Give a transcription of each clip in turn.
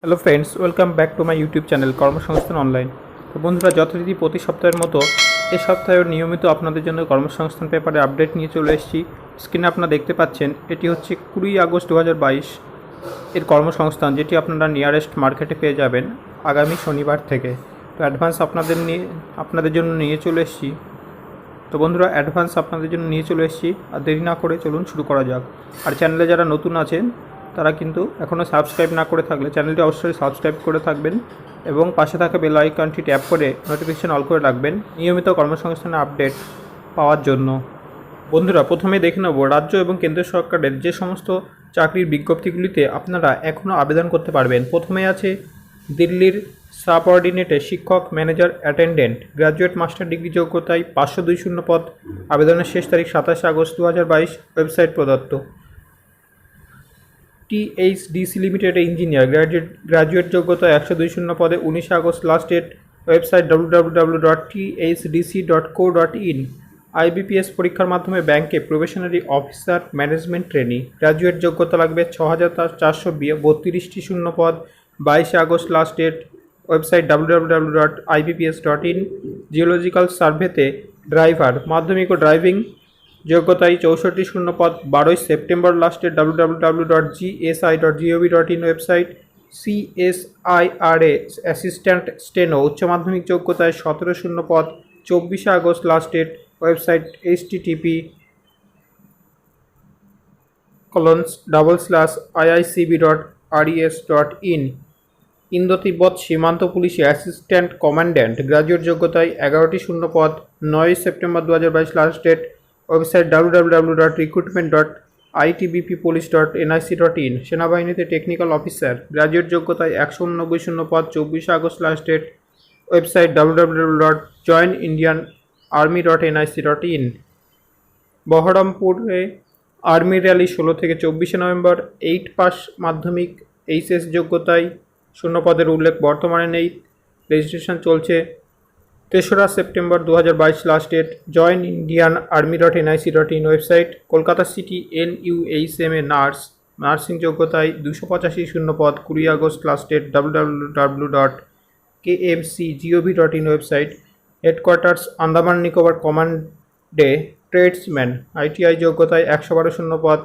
Hello friends, welcome back to my YouTube channel কর্মসংস্থান online. তো বন্ধুরা, যথারীতি প্রতি সপ্তাহের মতো এ সপ্তাহেও নিয়মিত আপনাদের জন্য কর্মসংস্থান পেপারে আপডেট নিয়ে চলে এসেছি। স্ক্রিনে আপনারা দেখতে পাচ্ছেন, এটি হচ্ছে 20 আগস্ট 2022 এর কর্মসংস্থান, যেটি আপনারা নিয়ারেস্ট মার্কেটে পেয়ে যাবেন আগামী শনিবার থেকে। তো অ্যাডভান্স আপনাদের জন্য নিয়ে চলে এসেছি। তো বন্ধুরা, অ্যাডভান্স আপনাদের জন্য নিয়ে চলে এসেছি। আর দেরি না করে চলুন শুরু করা যাক। আর চ্যানেলে যারা নতুন আছেন তারা কিন্তু এখনও সাবস্ক্রাইব না করে থাকলে চ্যানেলটি অবশ্যই সাবস্ক্রাইব করে থাকবেন এবং পাশে থাকা বেল আইকনটি ট্যাপ করে নোটিফিকেশন অল করে রাখবেন নিয়মিত কর্মসংস্থানের আপডেট পাওয়ার জন্য। বন্ধুরা, প্রথমে দেখে নেব রাজ্য এবং কেন্দ্র সরকারের যে সমস্ত চাকরির বিজ্ঞপ্তিগুলিতে আপনারা এখনও আবেদন করতে পারবেন। প্রথমে আছে দিল্লির সাবঅর্ডিনেটে শিক্ষক, manager, attendant, graduate master degree যোগ্যতায় 520 পদ। আবেদনের শেষ তারিখ 27 আগস্ট 2022। ওয়েবসাইট প্রদত্ত। THDC লিমিটেডে ইঞ্জিনিয়ার, গ্র্যাজুয়েট যোগ্যতা 120 পদে, 19 August last date. Website www.thdc.co.in। IBPS পরীক্ষার মাধ্যমে ব্যাংকে probationary officer management trainee, graduate যোগ্যতা লাগবে। 6432টি শূন্য পদ, 22 August last date. Website www.ibps.in। Geological সার্ভেতে ড্রাইভার, মাধ্যমিক ও ড্রাইভিং যোগ্যতায় 64 শূন্য পদ, 12 সেপ্টেম্বর লাস্টে। www.gsi.gov.in। Website CSIRA assistant steno, উচ্চ মাধ্যমিক যোগ্যতায় 17 শূন্য পদ, 24 August last date. Website http://iicb.res.in। Indo তিব্বত সীমান্ত পুলিশে অ্যাসিস্ট্যান্ট কমান্ড্যান্ট, গ্র্যাজুয়েট যোগ্যতায় 11টি শূন্য পদ, 9 September 2022 last date. Website www.recruitment.itbppolice.nic.in। সেনাবাহিনীতে টেকনিক্যাল অফিসার, গ্র্যাজুয়েট যোগ্যতায় 189 শূন্য পদ, 24 August last date. Website www.joinindianarmy.nic.in। বহরমপুরে আর্মি র্যালি 16 থেকে 24 নভেম্বর। 8 পাস মাধ্যমিক HS যোগ্যতায় শূন্য পদের উল্লেখ বর্তমানে নেই, রেজিস্ট্রেশন চলছে। 3রা September 2022 last date. Join Indian আর্মি.nic.in। ওয়েবসাইট কলকাতা সিটি NUHM-এ নার্সিং যোগ্যতায় 285 শূন্য পদ, 20 August last date. www.kmcgov.in। Website headquarters Andaman Nicobar কমান্ডে ট্রেডসম্যান, ITI যোগ্যতায় 112 শূন্য পদ,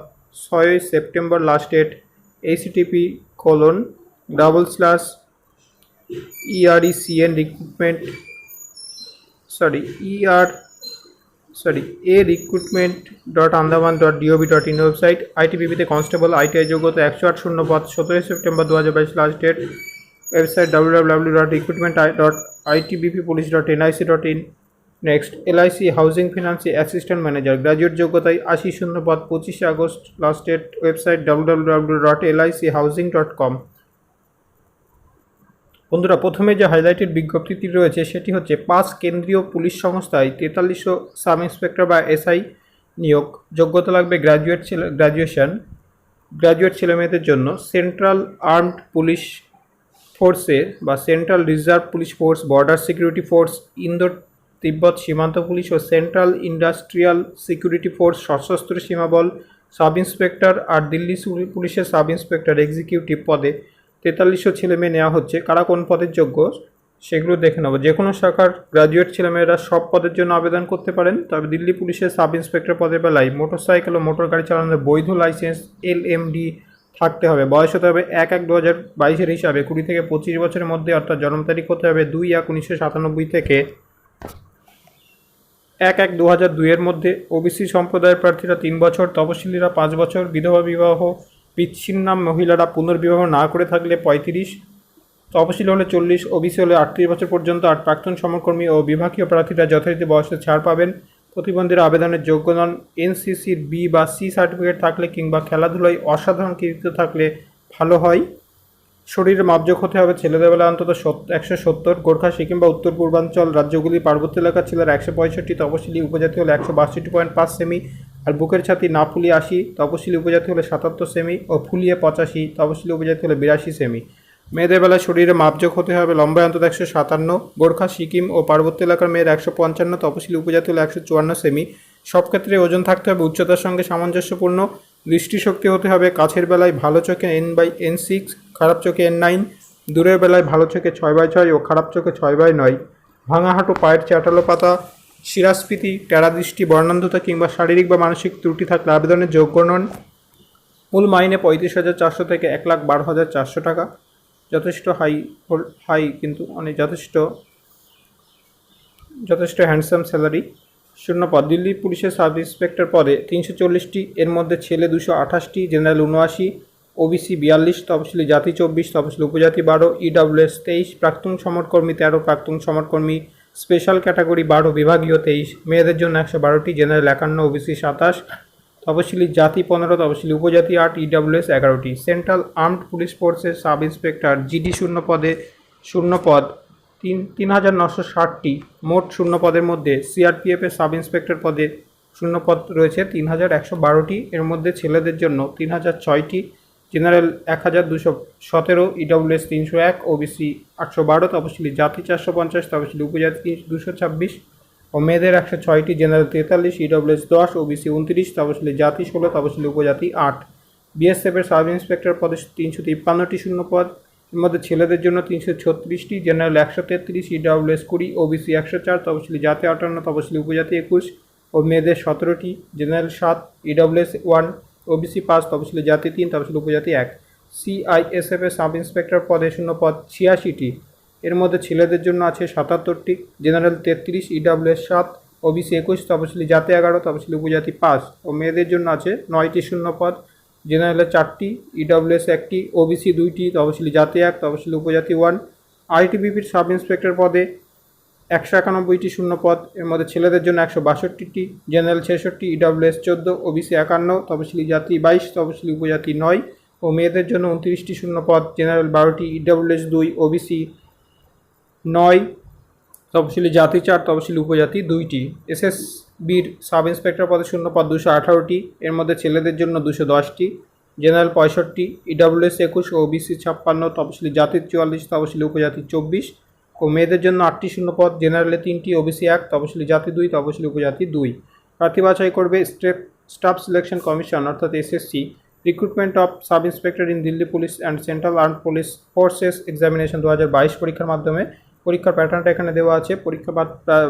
6 September last date. http://ERECN recruitment recruitment.andaman.gov.in। Website ITBP-তে কনস্টেবল, ITI যোগ্যতা 108 শূন্য পদ, 17 September 2022 last date. Website www.recruitment.itbppolice.nic.in। Next LIC housing ফিনান্সে অ্যাসিস্ট্যান্ট ম্যানেজার, গ্র্যাজুয়েট যোগ্যতায় 80 শূন্য পদ, 25 August last date. Website www.lichousing.com। বন্ধুরা, প্রথমে যে হাইলাইটেড বিজ্ঞপ্তিটি রয়েছে সেটি হচ্ছে 5 কেন্দ্রীয় পুলিশ সংস্থায় 4300 সাব ইন্সপেক্টর বা SI নিয়োগ। যোগ্যতা লাগবে গ্র্যাজুয়েট ছেলেমেয়েদের জন্য। সেন্ট্রাল আর্মড পুলিশ ফোর্সে বা central reserve police force, border security force, Indo তিব্বত সীমান্ত পুলিশ ও সেন্ট্রাল ইন্ডাস্ট্রিয়াল সিকিউরিটি ফোর্স সশস্ত্র সীমাবল সাব ইন্সপেক্টর আর দিল্লি পুলিশের সাব ইন্সপেক্টর এক্সিকিউটিভ পদে 4300 ছেলেমেয়ে নেওয়া হচ্ছে। কারা কোন পদের যোগ্য সেগুলো দেখে নেব। যে কোনো শাখার গ্র্যাজুয়েট ছেলেমেয়েরা সব পদের জন্য আবেদন করতে পারেন, তবে দিল্লি পুলিশের সাব ইন্সপেক্টর পদের বেলায় মোটরসাইকেল ও মোটর গাড়ি চালানোর বৈধ লাইসেন্স LMD থাকতে হবে। বয়স হতে হবে 1/1/2022 হিসাবে 20 থেকে 25 বছরের মধ্যে, অর্থাৎ জন্ম তারিখ হতে হবে 2/1/1997 থেকে 1/1/2002 মধ্যে। OBC সম্প্রদায়ের প্রার্থীরা 3 বছর, তপশিলীরা 5 বছর, বিধবা বিবাহ বিচ্ছিন্না মহিলারা পুনর্বিবাহ না করে থাকলে 35, তপশিলি হলে 40, OBC হলে 38 বছর পর্যন্ত। আর প্রাক্তন সমরকর্মী ও বিভাগীয় প্রার্থীরা যথারীতি বয়সে ছাড় পাবেন। প্রতিবন্ধীরা আবেদনের যোগ্য নন। NCCর B বা C সার্টিফিকেট থাকলে কিংবা খেলাধুলায় অসাধারণ কৃতিত্ব থাকলে ভালো হয়। শরীরের মাপযোগ হতে হবে ছেলেদের বেলা অন্তত 170, গোর্খা, সিকিম বা উত্তর পূর্বাঞ্চল রাজ্যগুলির পার্বত্য এলাকার ছেলেরা 165, তপশিলি উপজাতি হলে 162.5 সেমি, আর বুকের ছাতি না ফুলিয়ে 80, তপশিলি উপজাতি হলে 77 সেমি ও ফুলিয়ে 85, তপশিলি উপজাতি হলে 82 সেমি। মেয়েদের বেলায় শরীরে মাপযোগ হতে হবে লম্বায় অন্তত 157, গোর্খা, সিকিম ও পার্বত্য এলাকার মেয়ের 155, তপশিলি উপজাতি হলে 154 সেমি। সব ক্ষেত্রে ওজন থাকতে হবে উচ্চতার সঙ্গে সামঞ্জস্যপূর্ণ। দৃষ্টিশক্তি হতে হবে কাছের বেলায় ভালো চোখে N/N6, খারাপ চোখে N9, দূরের বেলায় ভালো চোখে 6/6 ও খারাপ চোখে 6/9, ভাঙা হাঁটু, পায়ের চাটালো পাতা, শিরাস্ফীতি, টেরা দৃষ্টি, বর্ণান্ধতা কিংবা শারীরিক বা মানসিক ত্রুটি থাকলে আবেদনের যোগ্য নন। মূল মাইনে 35,400 থেকে 1,12,400 টাকা। যথেষ্ট হাই কিন্তু অনেক যথেষ্ট হ্যান্ডসাম স্যালারি। শূন্য পদ দিল্লি পুলিশের সাব ইন্সপেক্টর পদে 340টি, এর মধ্যে ছেলে 228টি, জেনারেল 79, ওবিসি 42, তপশিলি জাতি 24, তপশিলি উপজাতি 12, ইডব্লিউএস 23, প্রাক্তন সমরকর্মী 13, প্রাক্তন সমরকর্মী স্পেশাল ক্যাটাগরি 12, বিভাগীয় 23, মেয়েদের জন্য 112টি, জেনারেল 51, ওবিসি 27, তপশিলি জাতি 15, তপশিলি উপজাতি 8, ইডব্লিউএস 11টি। সেন্ট্রাল আর্মড পুলিশ ফোর্সের সাব ইন্সপেক্টর জিডি শূন্য পদে 0 পদ 3,960টি, মোট শূন্য পদের মধ্যে সিআরপিএফের সাব ইন্সপেক্টর পদে শূন্য পদ রয়েছে 3,112টি, এর মধ্যে ছেলেদের জন্য 3,006টি, জেনারেল 1,217, ইডব্লিউএস 301, ওবিসি 812, তপশিলি জাতি 450, তপশিলি উপজাতি 226 ও মেয়েদের 106টি, জেনারেল 43, ইডব্লিউএস 10, ওবিসি 29, তপশিলি জাতি 16, তপশিলি উপজাতি 8। বিএসএফের সাব ইন্সপেক্টর পদে 353টি শূন্য পদ, এর মধ্যে ছেলেদের জন্য 336টি, জেনারেল 133, ইডব্লিউএস 20, ওবিসি 104, তপশিলি জাতি 58, তপশিলি উপজাতি 21 ও মেয়েদের 17টি, জেনারেল 7, ইডব্লিউএস 1, ওবিসি 5, তপশিলি জাতি 3, তপশিলি উপজাতি 1। সিআইএসএফের সাব ইন্সপেক্টর পদে শূন্য পদ 86টি, এর মধ্যে ছেলেদের জন্য আছে 77টি, জেনারেল 33, ইডব্লিউএস 7, ওবিসি 21, তপশিলি জাতি 11, তপশিলি উপজাতি 5 ও মেয়েদের জন্য আছে 9টি শূন্য পদ, জেনারেলে 4টি, ইডব্লিউএস 1টি, ওবিসি 2টি, তপশিলি জাতি 1, তপশিলি উপজাতি 1। আইটিবিপির সাব ইন্সপেক্টর পদে 191টি শূন্য পদ, এর মধ্যে ছেলেদের জন্য 162টি, জেনারেল 66, ইডব্লিউএস 14, ওবিসি 51, তপশিলি জাতি 22, তপশিলি উপজাতি 9 ও মেয়েদের জন্য 29টি শূন্য পদ, জেনারেল 12টি, ইডব্লিউএস 2, ওবিসি 9, তপশিলি জাতি 4, তপশিলি উপজাতি 2টি। এসএসবির সাব ইন্সপেক্টর পদে শূন্য পদ 218টি, এর মধ্যে ছেলেদের জন্য 210টি, জেনারেল 65, ইডব্লিউএস 21, ওবিসি 56, তপশিলি জাতি 44, তপশিলি উপজাতি 24 ও মেয়েদের জন্য 8টি শূন্য পদ, জেনারেলে 3টি, ওবিসি 1, তপশিলি জাতি 2, তপশিলি উপজাতি 2। প্রার্থী বাছাই করবে স্টাফ সিলেকশন কমিশন অর্থাৎ SSC. Recruitment of sub inspector in Delhi police and central armed police forces examination 2022 পরীক্ষার মাধ্যমে। পরীক্ষার প্যাটার্নটা এখানে দেওয়া আছে। পরীক্ষা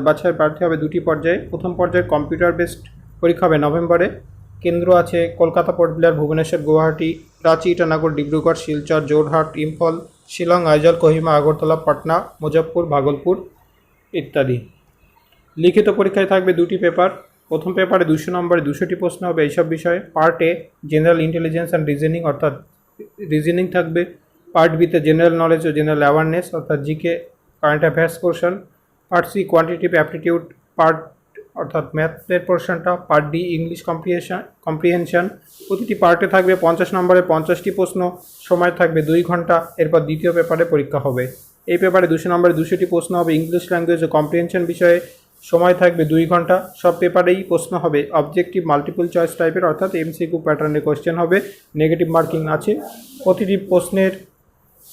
বাছাই প্রার্থী হবে 2টি পর্যায়ে। প্রথম পর্যায়ে কম্পিউটার বেসড পরীক্ষা হবে নভেম্বরে। কেন্দ্র আছে কলকাতা, পোর্ট ব্লেয়ার, ভুবনেশ্বর, গুয়াহাটি, রাঁচি, ইটানগর, ডিব্রুগড়, শিলচর, যোরহাট, ইম্ফল, শিলং, আইজল, কোহিমা, আগরতলা, পাটনা, মুজফ্ফরপুর, ভাগলপুর ইত্যাদি। লিখিত পরীক্ষায় থাকবে 2টি পেপার। প্রথম পেপারে 200 নম্বরে 200টি প্রশ্ন হবে এইসব বিষয়ে। Part A general intelligence and reasoning অর্থাৎ রিজনিং থাকবে। পার্ট বিতে জেনারেল নলেজ ও জেনারেল অ্যাওয়ারনেস অর্থাৎ GK current affairs portion. Part C quantitative aptitude part অর্থাৎ ম্যাথের পোর্শনটা। Part D English comprehension. প্রতিটি পার্টে থাকবে 50 নম্বরে 50টি প্রশ্ন, সময় থাকবে 2 ঘন্টা। এরপর দ্বিতীয় পেপারে পরীক্ষা হবে। এই পেপারে 200 নম্বরে 200টি প্রশ্ন হবে ইংলিশ ল্যাঙ্গুয়েজ ও কম্প্রিহেনশন বিষয়ে, সময় থাকবে 2 ঘন্টা। সব পেপারেই প্রশ্ন হবে অবজেক্টিভ মাল্টিপল চয়েস টাইপের অর্থাৎ এমসিকিউ প্যাটার্নের কোশ্চেন হবে। নেগেটিভ মার্কিং আছে। প্রতিটি প্রশ্নের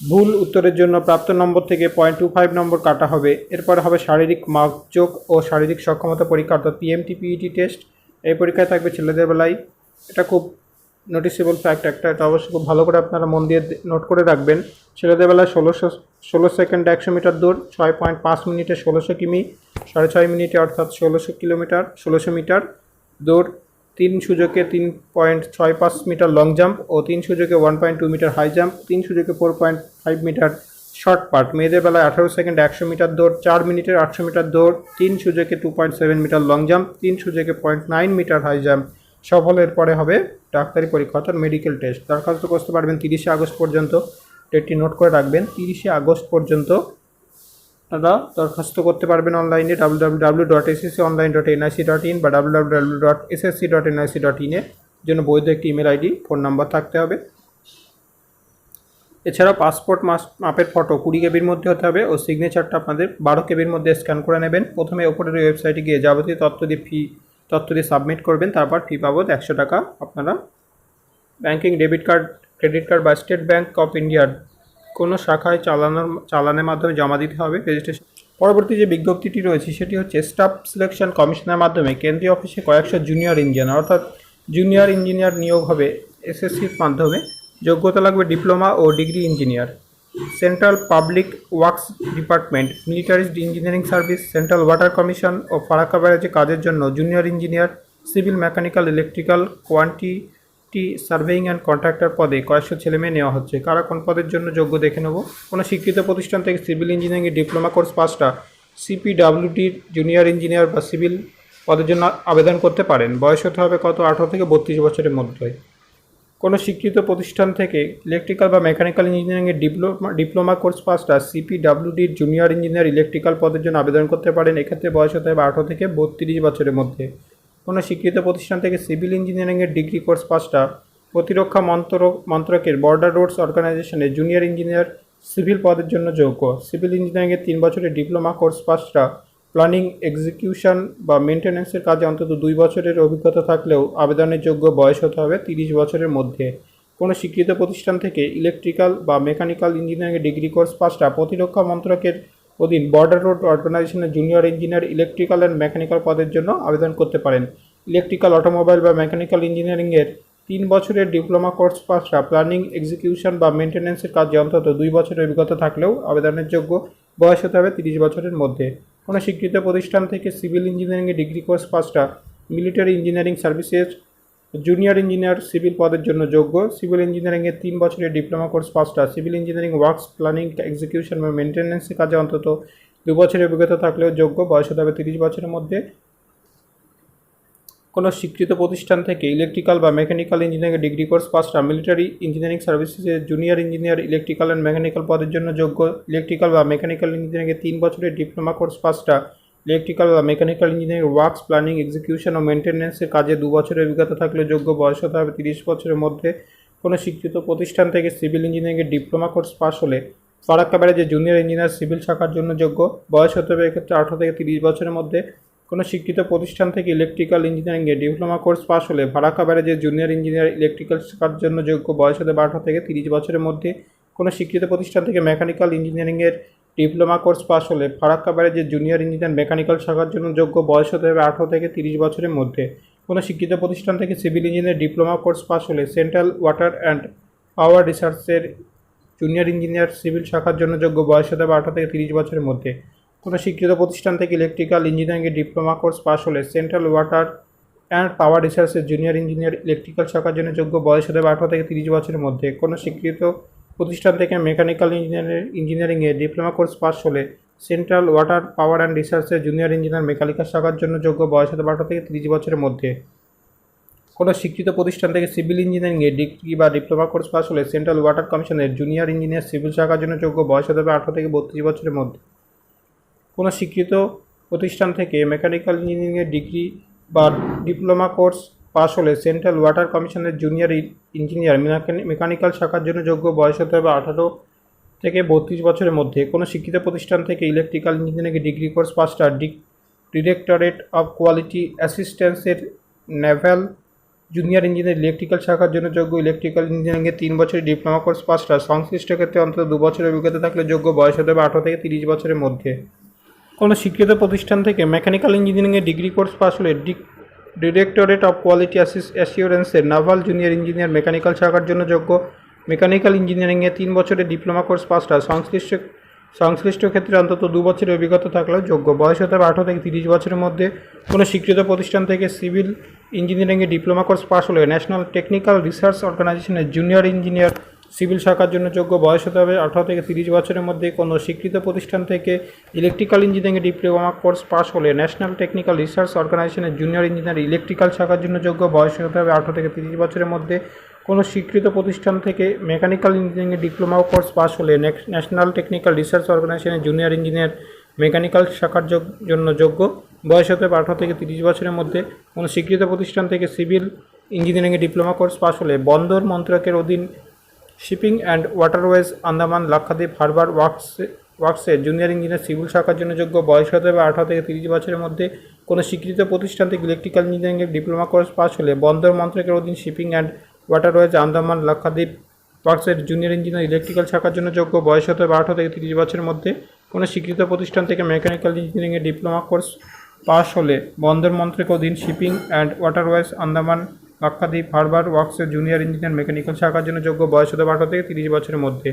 ভুল উত্তরের জন্য প্রাপ্ত নম্বর থেকে 0.25 নম্বর কাটা হবে। এরপরে হবে শারীরিক মাপযোগ ও শারীরিক সক্ষমতা পরীক্ষা অর্থাৎ পিএমটি পিইটি টেস্ট। এই পরীক্ষায় থাকবে ছেলেদের বেলায়। এটা খুব নোটিসেবল ফ্যাক্ট একটা, এটা অবশ্যই খুব ভালো করে আপনারা মন দিয়ে নোট করে রাখবেন। ছেলেদের বেলায় 16 সেকেন্ডে 100 মিটার দৌড়, 6.5 মিনিটে 1600 কিমি, 6.5 মিনিটে অর্থাৎ 1600 মিটার দৌড়, 3 সুযোগে 3.65 মিটার লং জাম্প ও 3 সুযোগে 1.2 মিটার হাই জাম্প, 3 সুযোগে 4.5 মিটার শর্ট পাট। মেয়েদের বেলায় 18 সেকেন্ডে 100 মিটার দৌড়, 4 মিনিটের 800 মিটার দৌড়, 3 সুযোগে 2.7 মিটার লং জাম্প, 3 সুযোগে 0.9 মিটার হাই জাম্প। সফলের পরে হবে ডাক্তারি পরীক্ষা অর্থাৎ মেডিকেল টেস্ট। দরখাস্ত করতে পারবেন 30 আগস্ট পর্যন্ত। ডেটটি নোট করে রাখবেন, 30 আগস্ট পর্যন্ত আপনারা দরখাস্ত করতে পারবেন অনলাইনে www.ssconline.nic.in বা www.ssc.nic.in এর জন্য বৈধ একটি ইমেল আইডি, ফোন নাম্বার থাকতে হবে। এছাড়াও পাসপোর্ট মাপের ফটো 20 কেবির মধ্যে হতে হবে ও সিগনেচারটা আপনাদের 12 কেবির মধ্যে স্ক্যান করে নেবেন। প্রথমে ওপরের ওয়েবসাইটে গিয়ে যাবতীয় তথ্য দিয়ে সাবমিট করবেন, তারপর ফি বাবদ 100 টাকা আপনারা banking, debit card, credit card বা স্টেট ব্যাংক অফ ইন্ডিয়ার কোনো শাখায় চালানের মাধ্যমে জমা দিতে হবে রেজিস্ট্রেশন। পরবর্তী যে বিজ্ঞপ্তিটি রয়েছে সেটি হচ্ছে স্টাফ সিলেকশন কমিশনের মাধ্যমে কেন্দ্রীয় অফিসে কয়েকশো জুনিয়র ইঞ্জিনিয়ার অর্থাৎ জুনিয়র ইঞ্জিনিয়ার নিয়োগ হবে এসএসসির মাধ্যমে। যোগ্যতা লাগবে ডিপ্লোমা ও degree engineer. Central public works department, military engineering service, central water commission ও ফারাক্কা ব্যারাজে কাজের জন্য junior engineer, civil, mechanical, electrical, quantity surveying and contractor পদে কয়েকশো ছেলেমেয়ে নেওয়া হচ্ছে। কারা কোন পদের জন্য যোগ্য দেখে নেব। কোনো স্বীকৃত প্রতিষ্ঠান থেকে সিভিল ইঞ্জিনিয়ারিংয়ের ডিপ্লোমা কোর্স পাসটা সিপিডাব্লিউডির জুনিয়র ইঞ্জিনিয়ার বা সিভিল পদের জন্য আবেদন করতে পারেন। বয়স হতে হবে কত? 18 থেকে 32 বছরের মধ্যে। কোনো স্বীকৃত প্রতিষ্ঠান থেকে ইলেকট্রিক্যাল বা মেকানিক্যাল ইঞ্জিনিয়ারিংয়ের ডিপ্লোমা কোর্স পাসটা সিপিডাব্লিউডির জুনিয়র ইঞ্জিনিয়ার ইলেকট্রিক্যাল পদের জন্য আবেদন করতে পারেন। এক্ষেত্রে বয়স হতে হবে 18 থেকে 32 বছরের মধ্যে। কোনো স্বীকৃত প্রতিষ্ঠান থেকে সিভিল ইঞ্জিনিয়ারিংয়ের ডিগ্রি কোর্স পাসটা প্রতিরক্ষা মন্ত্রকের বর্ডার রোডস অর্গানাইজেশনে জুনিয়র ইঞ্জিনিয়ার সিভিল পদের জন্য যোগ্য। সিভিল ইঞ্জিনিয়ারিংয়ের 3 বছরের ডিপ্লোমা কোর্স পাসটা প্ল্যানিং, এক্সিকিউশন বা মেনটেন্যান্সের কাজে অন্তত 2 বছরের অভিজ্ঞতা থাকলেও আবেদনের যোগ্য। বয়স হতে হবে 30 বছরের মধ্যে। কোনো স্বীকৃত প্রতিষ্ঠান থেকে ইলেকট্রিক্যাল বা মেকানিক্যাল ইঞ্জিনিয়ারিংয়ের ডিগ্রি কোর্স পাসটা প্রতিরক্ষা মন্ত্রকের অধীন বর্ডার রোড অর্গানাইজেশনের junior engineer electrical and mechanical পদের জন্য আবেদন করতে পারেন। ইলেকট্রিক্যাল, অটোমোবাইল বা মেকানিক্যাল ইঞ্জিনিয়ারিংয়ের 3 বছরের ডিপ্লোমা কোর্স পাসটা প্ল্যানিং, এক্সিকিউশন বা মেনটেন্যান্সের কাজে অন্তত 2 বছরের অভিজ্ঞতা থাকলেও আবেদনের যোগ্য। বয়স হতে হবে 30 বছরের মধ্যে। কোনো স্বীকৃত প্রতিষ্ঠান থেকে সিভিল ইঞ্জিনিয়ারিংয়ের ডিগ্রি কোর্স পাসটা military engineering services junior engineer civil পদের জন্য যোগ্য। সিভিল ইঞ্জিনিয়ারিংয়ের 3 বছরের ডিপ্লোমা কোর্স পাসটা civil engineering works, planning, execution বা মেনটেন্যান্সের কাজে অন্তত 2 বছরের অভিজ্ঞতা থাকলেও যোগ্য। বয়স হতে হবে 30 বছরের মধ্যে। কোনো স্বীকৃত প্রতিষ্ঠান থেকে ইলেকট্রিক্যাল বা মেকানিক্যাল ইঞ্জিনিয়ারিং ডিগ্রি কোর্স পাসটা মিলিটারি ইঞ্জিনিয়ারিং সার্ভিসেসের junior engineer electrical and mechanical পদের জন্য যোগ্য। ইলেকট্রিক্যাল বা মেকানিক্যাল ইঞ্জিনিয়ারিংয়ের 3 বছরের ডিপ্লোমা কোর্স পাসটা ইলেকট্রিক্যাল বা mechanical engineering works, planning, execution ও মেনটেন্যান্সের কাজে 2 বছরের অভিজ্ঞতা থাকলে যোগ্য। বয়স হতে হবে 30 বছরের মধ্যে। কোনো স্বীকৃত প্রতিষ্ঠান থেকে সিভিল ইঞ্জিনিয়ারিংয়ের ডিপ্লোমা কোর্স পাস হলে ফারাক্কা ব্যারাজে জুনিয়র ইঞ্জিনিয়ার সিভিল শাখার জন্য যোগ্য। বয়স হতে হবে এক্ষেত্রে 18 থেকে 30 বছরের মধ্যে। কোনো স্বীকৃত প্রতিষ্ঠান থেকে ইলেকট্রিক্যাল ইঞ্জিনিয়ারিংয়ে ডিপ্লোমা কোর্স পাস হলে ফারাক্কা ব্যারাজের জুনিয়র ইঞ্জিনিয়ার ইলেকট্রিক্যাল শাখার জন্য যোগ্য। বয়স হতে হবে 18 থেকে 30 বছরের মধ্যে। কোনো স্বীকৃত প্রতিষ্ঠান থেকে মেকানিক্যাল ইঞ্জিনিয়ারিংয়ের ডিপ্লোমা কোর্স পাস হলে ফারাক্কা ব্যারাজের জুনিয়র ইঞ্জিনিয়ার মেকানিক্যাল শাখার জন্য যোগ্য। বয়স হতে হবে 18 থেকে 30 বছরের মধ্যে। কোনো শিক্ষিত প্রতিষ্ঠান থেকে civil engineer diploma course pass হলে সেন্ট্রাল ওয়াটার অ্যান্ড পাওয়ার রিসার্চের জুনিয়র ইঞ্জিনিয়ার সিভিল শাখার জন্য যোগ্য। বয়স হতে হবে 18 থেকে 30 বছরের মধ্যে। কোনো স্বীকৃত প্রতিষ্ঠান থেকে ইলেকট্রিক্যাল ইঞ্জিনিয়ারিংয়ের ডিপ্লোমা কোর্স পাস হলে সেন্ট্রাল ওয়াটার অ্যান্ড পাওয়ার রিসার্চের জুনিয়র ইঞ্জিনিয়ার ইলেকট্রিক্যাল শাখার জন্য যোগ্য। বয়স হতে হবে 18 থেকে 30 বছরের মধ্যে। কোনো স্বীকৃত প্রতিষ্ঠান থেকে মেকানিক্যাল ইঞ্জিনিয়ারিংয়ে ডিপ্লোমা কোর্স পাস হলে সেন্ট্রাল ওয়াটার পাওয়ার অ্যান্ড রিসার্চের জুনিয়র ইঞ্জিনিয়ার মেকানিক্যাল শাখার জন্য যোগ্য। বয়স হতে হবে 18 থেকে 30 বছরের মধ্যে। কোনো স্বীকৃত প্রতিষ্ঠান থেকে সিভিল ইঞ্জিনিয়ারিংয়ে ডিগ্রি বা ডিপ্লোমা কোর্স পাস হলে সেন্ট্রাল ওয়াটার কমিশনের জুনিয়র ইঞ্জিনিয়ার সিভিল শাখার জন্য যোগ্য। বয়স হতে হবে 18 থেকে 32 বছরের মধ্যে। কোনো স্বীকৃত প্রতিষ্ঠান থেকে মেকানিক্যাল ইঞ্জিনিয়ারিংয়ের ডিগ্রি বা ডিপ্লোমা কোর্স পাস হলে সেন্ট্রাল ওয়াটার কমিশনের জুনিয়র ইঞ্জিনিয়ার মেকানিক্যাল শাখার জন্য যোগ্য। বয়স হতে হবে 18 থেকে 32 বছরের মধ্যে। কোনো শিক্ষিত প্রতিষ্ঠান থেকে ইলেকট্রিক্যাল ইঞ্জিনিয়ারিং ডিগ্রি কোর্স পাসটা ডিরেক্টরেট অফ কোয়ালিটি অ্যাসিস্ট্যান্সের নেভাল জুনিয়র ইঞ্জিনিয়ার ইলেকট্রিক্যাল শাখার জন্য যোগ্য। ইলেকট্রিক্যাল ইঞ্জিনিয়ারিংয়ের 3 বছরের ডিপ্লোমা কোর্স পাসটা সংশ্লিষ্ট ক্ষেত্রে অন্তত 2 বছরের অভিজ্ঞতা থাকলে যোগ্য। বয়স হতে হবে 18 থেকে 30 বছরের মধ্যে। কোনো স্বীকৃত প্রতিষ্ঠান থেকে মেকানিক্যাল ইঞ্জিনিয়ারিংয়ের ডিগ্রি কোর্স পাস হলে ডিরেক্টরেট অফ কোয়ালিটি অ্যাসিওরেন্সের নাভাল জুনিয়র ইঞ্জিনিয়ার মেকানিক্যাল শাখার জন্য যোগ্য। মেকানিক্যাল ইঞ্জিনিয়ারিংয়ে 3 বছরের ডিপ্লোমা কোর্স পাসটা সংশ্লিষ্ট ক্ষেত্রে অন্তত 2 বছরের অভিজ্ঞতা থাকলেও যোগ্য। বয়স হতে হবে 18 থেকে 30 বছরের মধ্যে। কোনো স্বীকৃত প্রতিষ্ঠান থেকে সিভিল ইঞ্জিনিয়ারিংয়ে ডিপ্লোমা কোর্স পাস হলে ন্যাশনাল টেকনিক্যাল রিসার্চ অর্গানাইজেশনের জুনিয়র ইঞ্জিনিয়ার সিভিল শাখার জন্য যোগ্য। বয়স হতে হবে 18 থেকে 30 বছরের মধ্যে। কোনো স্বীকৃত প্রতিষ্ঠান থেকে ইলেকট্রিক্যাল ইঞ্জিনিয়ারিংয়ে ডিপ্লোমা কোর্স পাস হলে ন্যাশনাল টেকনিক্যাল রিসার্চ অর্গানাইজেশনের জুনিয়র ইঞ্জিনিয়ার ইলেকট্রিক্যাল শাখার জন্য যোগ্য। বয়স হতে হবে 18 থেকে 30 বছরের মধ্যে। কোনো স্বীকৃত প্রতিষ্ঠান থেকে মেকানিক্যাল ইঞ্জিনিয়ারিংয়ে ডিপ্লোমা কোর্স পাস হলে ন্যাশনাল টেকনিক্যাল রিসার্চ অর্গানাইজেশনের জুনিয়র ইঞ্জিনিয়ার মেকানিক্যাল শাখার জন্য যোগ্য। বয়স হতে হবে 18 থেকে 30 বছরের মধ্যে। কোনো স্বীকৃত প্রতিষ্ঠান থেকে সিভিল ইঞ্জিনিয়ারিংয়ে ডিপ্লোমা কোর্স পাস হলে বন্দর মন্ত্রকের অধীন shipping and waterways Andaman Lakshadweep harbour ওয়ার্কসের জুনিয়র ইঞ্জিনিয়ার সিভিল শাখার জন্য যোগ্য। বয়স হতে হবে 18 থেকে 30 বছরের মধ্যে। কোনো স্বীকৃত প্রতিষ্ঠান থেকে ইলেকট্রিক্যাল ইঞ্জিনিয়ারিংয়ের ডিপ্লোমা কোর্স পাস হলে বন্দর মন্ত্রকের অধীন shipping and waterways Andaman Lakshadweep ওয়ার্কসের জুনিয়র ইঞ্জিনিয়ার ইলেকট্রিক্যাল শাখার জন্য যোগ্য। বয়স হতে হবে 18 থেকে 30 বছরের মধ্যে। কোনো স্বীকৃত প্রতিষ্ঠান থেকে মেকানিক্যাল ইঞ্জিনিয়ারিংয়ের ডিপ্লোমা কোর্স পাস হলে বন্দর মন্ত্রকের অধীন shipping and waterways Andaman Lakshadweep harbour ওয়ার্কসের জুনিয়র ইঞ্জিনিয়ার মেকানিক্যাল শাখার জন্য যোগ্য। বয়স হতে হবে 18 থেকে 30 বছরের মধ্যে।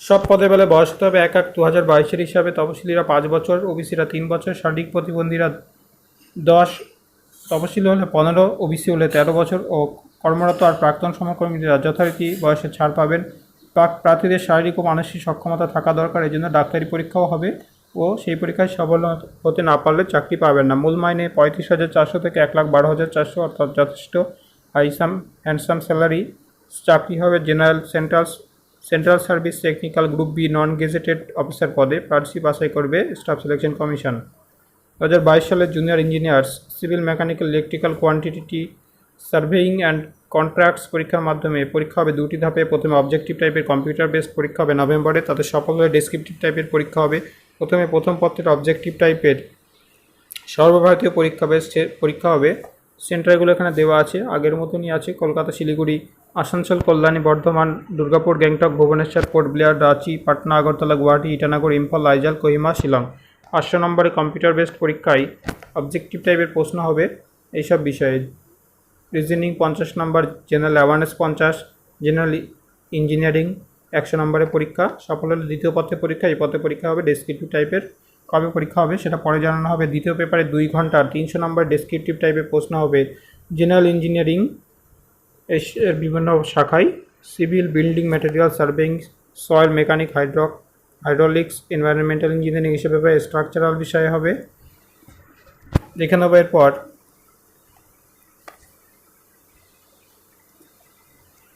সব পদের বেলায় বয়স হতে হবে 1/1/2022 হিসাবে। তপশিলীরা 5 বছর, ওবিসিরা 3 বছর, শারীরিক প্রতিবন্ধীরা 10, তপশিলি হলে 15, ওবিসি হলে 13 বছর ও কর্মরত আর প্রাক্তন সমকর্মীরা যথারীতি বয়সে ছাড় পাবেন। প্রার্থীদের শারীরিক ও মানসিক সক্ষমতা থাকা দরকার, এই জন্য ডাক্তারি পরীক্ষাও হবে ও সেই পরীক্ষায় সফল হতে না পারলে চাকরি পাবেন না। মূল মাইনে 35,400 থেকে 1,12,400 অর্থাৎ যথেষ্ট হ্যান্ডসাম স্যালারি। চাকরি হবে general central service technical group B non gazetted officer পদে। প্রার্থী বাছাই করবে স্টাফ সিলেকশন কমিশন। 2022 সালে junior engineers civil mechanical electrical quantity surveying and contracts পরীক্ষার মাধ্যমে পরীক্ষা হবে 2টি ধাপে। প্রথমে অবজেক্টিভ টাইপের কম্পিউটার বেসড পরীক্ষা হবে নভেম্বরে, তাতে সফল হলে ডেসক্রিপটিভ টাইপের পরীক্ষা হবে। প্রথমে প্রথম পত্রের অবজেক্টিভ টাইপের সর্বভারতীয় পরীক্ষা হবে। সেন্টারগুলো এখানে দেওয়া আছে, আগের মতনই আছে। Kolkata, Siliguri, Asansol, Kalyani, Bardhaman, Durgapur, Gangtok, Bhubaneswar, port Blair, Ranchi, Patna, Agartala, Guwahati, Itanagar, Imphal, Aizawl, Kohima, Shillong. 500 নম্বরে কম্পিউটার বেসড পরীক্ষায় অবজেক্টিভ টাইপের প্রশ্ন হবে এইসব বিষয়ে। রিজনিং 50 নম্বর, জেনারেল অ্যাওয়ারনেস 50, জেনারেল ইঞ্জিনিয়ারিং 100 নম্বরের পরীক্ষা। সফল হলে দ্বিতীয় পত্রের পরীক্ষা, এই পত্রের পরীক্ষা হবে ডেসক্রিপটিভ টাইপের। কবে পরীক্ষা হবে সেটা পরে জানানো হবে। দ্বিতীয় পেপারে 2 ঘন্টা 300 নম্বর ডেসক্রিপটিভ টাইপের প্রশ্ন হবে জেনারেল ইঞ্জিনিয়ারিং এর বিভিন্ন শাখায়, civil, building material, surveying, soil mechanic, hydraulics, environmental engineering এসব ব্যাপারে স্ট্রাকচারাল বিষয়ে হবে। দেখে নেবো এরপর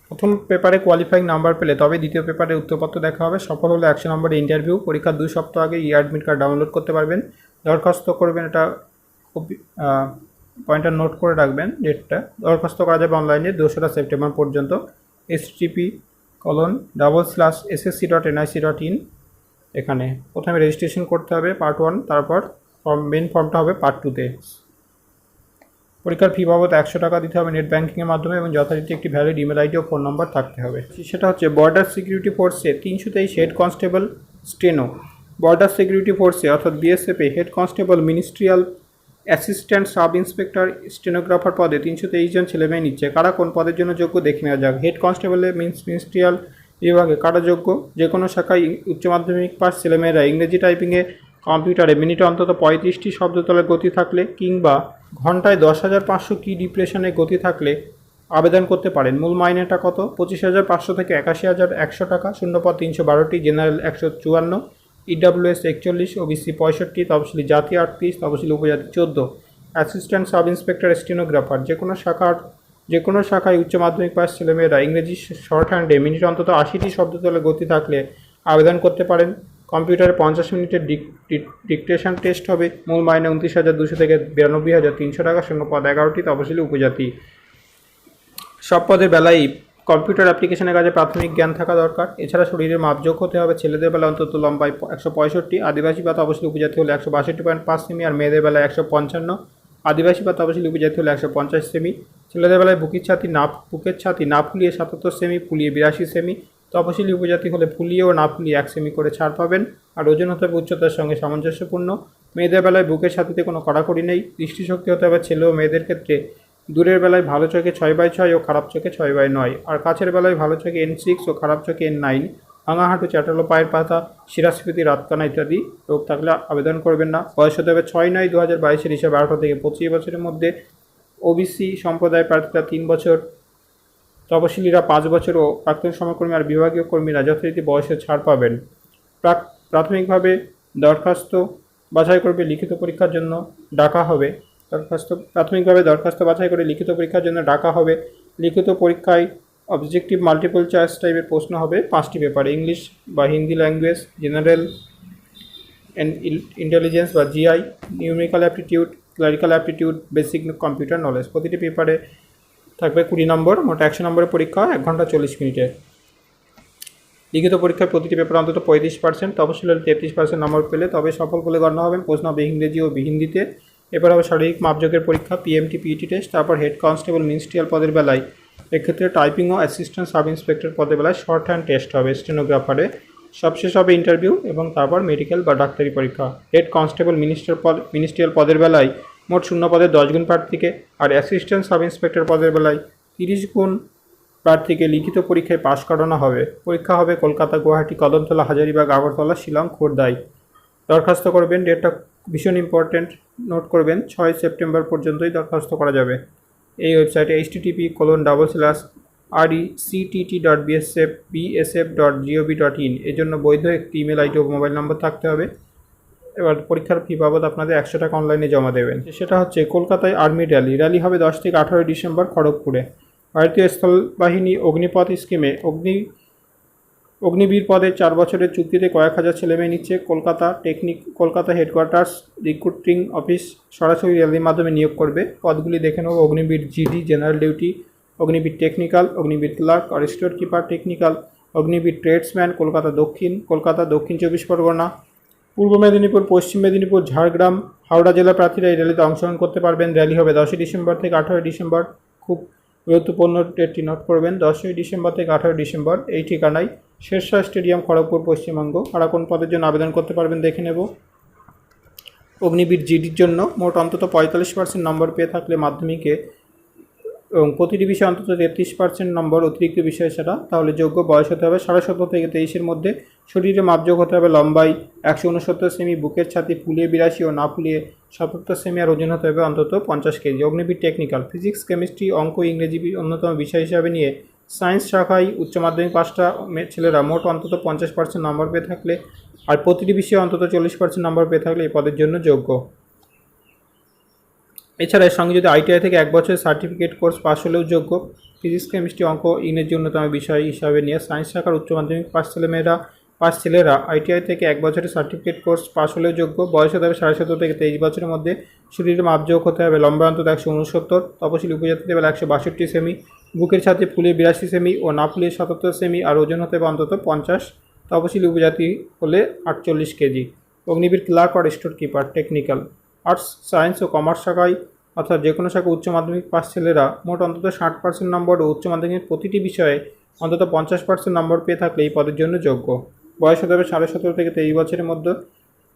প্রথম পেপারে কোয়ালিফাইং নাম্বার পেলে তবে দ্বিতীয় পেপারে উত্তরপত্র দেখা হবে। সফল হলে 100 নম্বরের ইন্টারভিউ। পরীক্ষার 2 সপ্তাহ আগে অ্যাডমিট কার্ড ডাউনলোড করতে পারবেন। দরখাস্ত করবেন, এটা খুব পয়েন্টটা নোট করে রাখবেন ডেটটা। দরখাস্ত করা যাবে অনলাইনে 2রা সেপ্টেম্বর পর্যন্ত। http://ssc.nic.in এখানে প্রথমে রেজিস্ট্রেশন করতে হবে পার্ট 1, তারপর মেন ফর্মটা হবে পার্ট 2তে। পরীক্ষার ফি বাবদ 100 টাকা দিতে হবে নেট ব্যাঙ্কিংয়ের মাধ্যমে এবং যথারীতি একটি ভ্যালিড ইমেল আইডি ও ফোন নম্বর থাকতে হবে। সেটা হচ্ছে বর্ডার সিকিউরিটি ফোর্সে 323 head constable steno. Border security ফোর্সে অর্থাৎ বিএসএফে head constable, ministerial assistant, sub inspector, stenographer পদে 323 জন ছেলেমেয়ে নিচ্ছে। কারা কোন পদের জন্য যোগ্য দেখে নেওয়া যাক। হেড কনস্টেবলে মিনিস্ট্রিয়াল বিভাগে কারা যোগ্য? যে কোনো শাখায় উচ্চ মাধ্যমিক পাস ছেলেমেয়েরা ইংরেজি টাইপিংয়ে কম্পিউটারে মিনিটে অন্তত 35টি শব্দতলের গতি থাকলে কিংবা ঘন্টায় 10,500 কি ডিপ্রেশনে গতি থাকলে আবেদন করতে পারেন। মূল মাইনেটা কত? 25,500 থেকে 81,100 টাকা। শূন্যপদ 312টি, জেনারেল 154, ইডব্লিউএস 41, ওবিসি 65, তপশিলি জাতি 38, তপশিলি উপজাতি 14। অ্যাসিস্ট্যান্ট সাব ইন্সপেক্টর স্টেনোগ্রাফার যে কোনো শাখায় উচ্চ মাধ্যমিক পাস ছেলেমেয়েরা ইংরেজি শর্ট হ্যান্ডে মিনিটে অন্তত 80টি শব্দতলে গতি থাকলে আবেদন করতে পারেন। কম্পিউটারে 50 মিনিটের ডিকটেশন টেস্ট হবে। মূল মাইনে 29,200 থেকে 92,300 টাকা। শূন্যপদ 11টি, তপশিলি উপজাতি। সব পদের বেলায় কম্পিউটার অ্যাপ্লিকেশনের কাজে প্রাথমিক জ্ঞান থাকা দরকার। এছাড়া শরীরের মাপযোগ হতে হবে। ছেলেদের বেলা অন্তত লম্বায় 165, আদিবাসী বা তপশিলি উপজাতি হলে 162.5 সেমি, আর মেয়েদের বেলায় 155, আদিবাসী বা তপশিলি উপজাতি হলে 150 সেমি। ছেলেদের বেলায় বুকের ছাতি না ফুলিয়ে 77 সেমি, ফুলিয়ে 82 সেমি। তপশিলি উপজাতি হলে ফুলিয়ে ও না ফুলিয়ে 1 সেমি করে ছাড় পাবেন। আর ওজন হতে হবে উচ্চতার সঙ্গে সামঞ্জস্যপূর্ণ। মেয়েদের বেলায় বুকের ছাতিতে কোনো কড়াকড়ি নেই। দৃষ্টিশক্তি হতে হবে ছেলে ও মেয়েদের ক্ষেত্রে দূরের বেলায় ভালো চোখে 6/6 ও খারাপ চোখে 6/9, আর কাছের বেলায় ভালো চোখে N6 ও খারাপ চোখে N9। ভাঙা হাঁটু, চ্যাটালো পায়ের পাতা, শিরাস্ফীতি, রাতকানা ইত্যাদি রোগ থাকলে আবেদন করবেন না। বয়স হতে হবে 6/9/2022 হিসাবে 18 থেকে 25 বছরের মধ্যে। ওবিসি সম্প্রদায় প্রার্থীরা 3 বছর, তপশিলীরা 5 বছর ও প্রাক্তন সমকর্মী আর বিভাগীয় কর্মীরা যথারীতি বয়সে ছাড় পাবেন। প্রাথমিকভাবে দরখাস্ত বাছাই করবে লিখিত পরীক্ষার জন্য ডাকা হবে। প্রাথমিকভাবে দরখাস্ত বাছাই করে লিখিত পরীক্ষার জন্য ডাকা হবে। লিখিত পরীক্ষায় অবজেক্টিভ মাল্টিপল চয়েস টাইপের প্রশ্ন হবে 5টি পেপারে। ইংলিশ বা হিন্দি ল্যাঙ্গুয়েজ, জেনারেল ইন্টেলিজেন্স বা GI, numerical aptitude, clerical aptitude, basic computer knowledge. প্রতিটি পেপারে থাকবে 20 নম্বর। মোট 100 নম্বরের পরীক্ষা, 1 ঘন্টা 40 মিনিটে। লিখিত পরীক্ষায় প্রতিটি পেপার অন্তত 35%, তপশিল 33% নম্বর পেলে তবে সফল বলে গণ্য হবেন। প্রশ্ন হবে ইংরেজি ও হিন্দিতে। এবার হবে শারীরিক মাপযোগের পরীক্ষা, পিএমটি, পিইটি টেস্ট। তারপর হেড কনস্টেবল মিনিস্ট্রিয়াল পদের বেলায় এক্ষেত্রে টাইপিং ও অ্যাসিস্ট্যান্ট সাব ইন্সপেক্টর পদের বেলায় শর্ট হ্যান্ড টেস্ট হবে স্টেনোগ্রাফারে। সবশেষ হবে ইন্টারভিউ এবং তারপর মেডিকেল বা ডাক্তারি পরীক্ষা। হেড কনস্টেবল মিনিস্ট্রিয়াল পদের বেলায় মোট 0 পদে 10 গুণ প্রার্থীকে, আর অ্যাসিস্ট্যান্ট সাব ইন্সপেক্টর পদের বেলায় 30 গুণ প্রার্থীকে লিখিত পরীক্ষায় পাশ করানো হবে। পরীক্ষা হবে কলকাতা, গুয়াহাটি, কদমতলা, হাজারিবাগ, আগরতলা, শিলং, খোর্ধায়। দরখাস্ত করবেন, ডেটটা ভীষণ ইম্পর্টেন্ট, নোট করবেন, 6 সেপ্টেম্বর পর্যন্তই দরখাস্ত করা যাবে। এই ওয়েবসাইটে http://rectt.bsf.gov.in এর জন্য বৈধ একটি ইমেল আইডি ও মোবাইল নম্বর থাকতে হবে। এবার পরীক্ষার ফি বাবদ আপনাদের 100 টাকা অনলাইনে জমা দেবেন। সেটা হচ্ছে কলকাতায় আর্মি র্যালি হবে 10 থেকে 18 ডিসেম্বর খড়গপুরে। ভারতীয় স্থলবাহিনী অগ্নিপথ স্কিমে অগ্নিবীর পদে 4 বছরের চুক্তিতে কয়েক হাজার ছেলেমেয়ে নিচ্ছে কলকাতা হেডকোয়ার্টার্স রিক্রুটিং অফিস সরাসরি র্যালির মাধ্যমে নিয়োগ করবে। পদগুলি দেখে নেব: Agniveer GD general duty, Agniveer technical, Agniveer clerk আর store keeper technical, Agniveer tradesman Kolkata দক্ষিণ 24 পরগনা, পূর্ব মেদিনীপুর, পশ্চিম মেদিনীপুর, ঝাড়গ্রাম, হাওড়া জেলা প্রার্থীরা এই র্যালিতে অংশগ্রহণ করতে পারবেন। র্যালি হবে 10 ডিসেম্বর থেকে 18 ডিসেম্বর। খুব গুরুত্বপূর্ণ ডেটটি নোট করবেন, 10 ডিসেম্বর থেকে 18 ডিসেম্বর। এই ঠিকানায় শেরশাহ স্টেডিয়াম, খড়গপুর, পশ্চিমবঙ্গ। কারা কোন পদের জন্য আবেদন করতে পারবেন দেখে নেব। অগ্নিবীর জিডির জন্য মোট অন্তত 45% নম্বর পেয়ে থাকলে মাধ্যমিকে এবং প্রতিটি বিষয়ে অন্তত 33% নম্বর অতিরিক্ত বিষয় ছাড়া তাহলে যোগ্য। বয়স হতে হবে 17.5 থেকে 23-এর মধ্যে। শরীরে মাপযোগ হতে হবে লম্বাই 169 সেমি, বুকের ছাতি ফুলিয়ে 82 ও না ফুলিয়ে 77 সেমি, আর ওজন হতে হবে অন্তত 50 KG. Agniveer technical physics, chemistry, অঙ্ক, ইংরেজি অন্যতম বিষয় হিসাবে নিয়ে সায়েন্স শাখায় উচ্চ মাধ্যমিক পাসটা ছেলেরা মোট অন্তত 50% নম্বর পেয়ে থাকলে আর প্রতিটি বিষয়ে অন্তত 40% নম্বর পেয়ে থাকলে এই পদের জন্য যোগ্য। এছাড়া এর সঙ্গে যদি ITI থেকে 1 বছরের সার্টিফিকেট কোর্স পাস হলেও যোগ্য। ফিজিক্স, কেমিস্ট্রি, অঙ্ক, ইংরেজি অন্যতম বিষয় হিসাবে নিয়ে সায়েন্স শাখার উচ্চ মাধ্যমিক পাস ছেলেরা ITI থেকে 1 বছরের সার্টিফিকেট কোর্স পাস হলেও যোগ্য। বয়স হতে হবে 17.5 থেকে 23 বছরের মধ্যে। শরীরে মাপযোগ হতে হবে লম্বা অন্তত 169, তপশিলি উপজাতি লেভেল 162 সেমি, বুকের ছাতি ফুলিয়ে 82 সেমি ও না ফুলিয়ে 77 সেমি, আর ওজন হতে হবে অন্তত 50, তপশিলি উপজাতি হলে 48 কেজি। অগ্নিবীর ক্লার্ক আর store keeper technical arts, science ও কমার্স শাখায় অর্থাৎ যে কোনো শাখা উচ্চ মাধ্যমিক পাস ছেলেরা মোট অন্তত 60% নম্বর ও উচ্চ মাধ্যমিকের প্রতিটি বিষয়ে অন্তত 50% নম্বর পেয়ে থাকলে এই পদের জন্য যোগ্য। বয়স হতে হবে 17.5 থেকে 23 বছরের মধ্যে।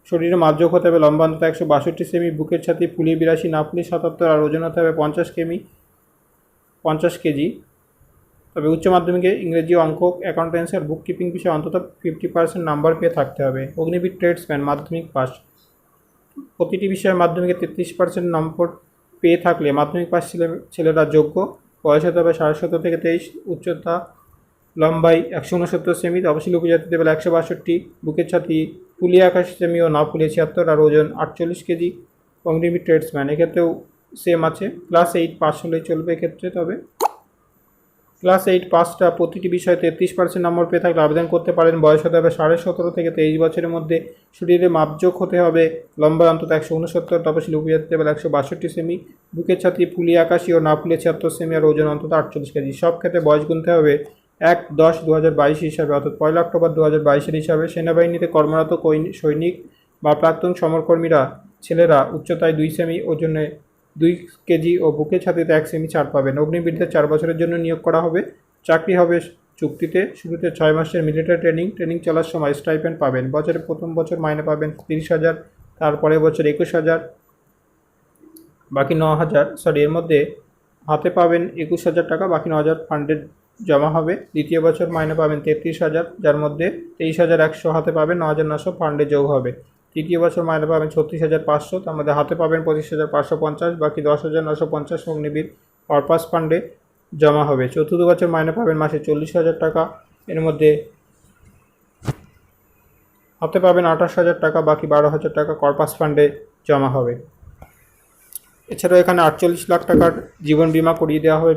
শরীরে মাপযোগ হতে হবে লম্বা অন্তত 162 সেমি, বুকের ছাতি ফুলিয়ে 82, না ফুলিয়ে 77, আর ওজন হতে হবে 50 কেজি। তবে উচ্চ মাধ্যমিকে ইংরেজি, অঙ্ক, অ্যাকাউন্টেন্সি আর বুক কিপিং বিষয়ে অন্তত 50% নাম্বার পেয়ে থাকতে হবে। অগ্নিবীর ট্রেডসম্যান মাধ্যমিক পাস, প্রতিটি বিষয়ে মাধ্যমিকে 33% নম্বর পেয়ে থাকলে মাধ্যমিক পাস ছেলেরা যোগ্য। বয়স হতে হবে 17.5 থেকে 23, উচ্চতা লম্বাই 169 সেমি, তপশিলি উপজাতি লেভেল 162, বুকের ছাতি ফুলিয়ে 81 সেমি ও না ফুলিয়ে 76, আর ওজন 48 কেজি। অগ্নিবীর ট্রেডসম্যান এক্ষেত্রেও সেম আছে, ক্লাস 8 পাস হলেই চলবে এক্ষেত্রে। তবে ক্লাস 8 পাসটা প্রতিটি বিষয়ে 33% নম্বর পেয়ে থাকলে আবেদন করতে পারেন। বয়স হতে হবে 17.5 থেকে 23 বছরের মধ্যে। শরীরে মাপযোগ হতে হবে লম্বা অন্তত 169, তপশিলি উপজাতি লেভেল 162 সেমি, বুকের ছাতি ফুলিয়ে 81 ও না ফুলিয়ে 76 সেমি, আর ওজন অন্তত 48 কেজি। সব ক্ষেত্রে বয়স গুনতে হবে 1/10/2022 হিসাবে, অর্থাৎ 1 অক্টোবর 2022-এর হিসাবে। সেনাবাহিনীতে কর্মরত সৈনিক বা প্রাক্তন সমরকর্মীরা ছেলেরা উচ্চতায় 2 সেমি, ওজনে 2 কেজি ও বুকের ছাতিতে 1 সেমি ছাড় পাবেন। অগ্নিবীরদের 4 বছরের জন্য নিয়োগ করা হবে। চাকরি হবে চুক্তিতে। শুরুতে 6 মাসের মিলিটারি ট্রেনিং চলার সময় স্টাইপেন্ড পাবেন। বছরের প্রথম বছর মাইনে পাবেন 30,000, তারপরের বছর 21,000, বাকি 9,000, এর মধ্যে হাতে পাবেন 21,000 টাকা, বাকি 9,000 ফান্ডে জমা হবে। দ্বিতীয় বছর মাইনে পাবেন 33,000, যার মধ্যে 23,100 হাতে পাবেন, 9,900 ফান্ডে যোগ হবে। তৃতীয় বছর মাইনে পাবেন 36,500, তার মধ্যে হাতে পাবেন 25,550, বাকি 10,950 অগ্নিবীর পারপাস ফান্ডে জমা হবে। চতুর্থ বছর মাইনে পাবেন মাসে 40,000 টাকা, এর মধ্যে হাতে পাবেন 28,000 টাকা, বাকি 12,000 টাকা কর্পাস ফান্ডে জমা হবে। এছাড়াও এখানে 48 লাখ টাকার জীবন বীমা করিয়ে দেওয়া হবে।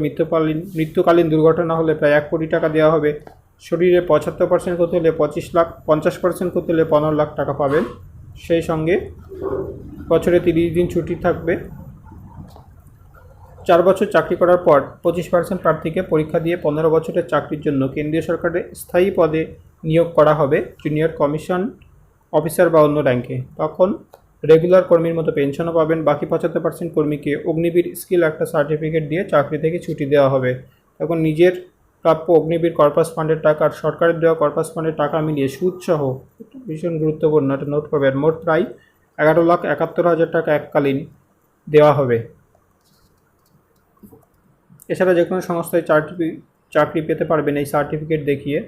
মৃত্যুকালীন দুর্ঘটনা হলে প্রায় 1 কোটি টাকা দেওয়া হবে। শরীরে 75% করতে হলে 25 লাখ, 50% করতে হলে 15 লাখ টাকা পাবেন। সেই সঙ্গে বছরে 30 দিন ছুটি থাকবে। 4 বছর চাকরি করার পর 25% প্রার্থীকে পরীক্ষা দিয়ে 15 বছরের চাকরির জন্য কেন্দ্রীয় সরকারের স্থায়ী পদে নিয়োগ করা হবে, জুনিয়র কমিশন অফিসার বা অন্য র্যাঙ্কে। তখন রেগুলার কর্মীর মতো পেনশনও পাবেন। বাকি 75% কর্মীকে অগ্নিবীর স্কিল একটা সার্টিফিকেট দিয়ে চাকরি থেকে ছুটি দেওয়া হবে। তখন নিজের প্রাপ্য অগ্নিবীর কর্পাস ফান্ডের টাকা আর সরকারের দেওয়া কর্পাস ফান্ডের টাকা মিলিয়ে সুদসহ, ভীষণ গুরুত্বপূর্ণ, এটা নোট করবেন, মোট প্রায় 11,71,000 টাকা এককালীন দেওয়া হবে। এছাড়া যে কোনো সংস্থায় চাকরি পেতে পারবেন এই সার্টিফিকেট দেখিয়ে,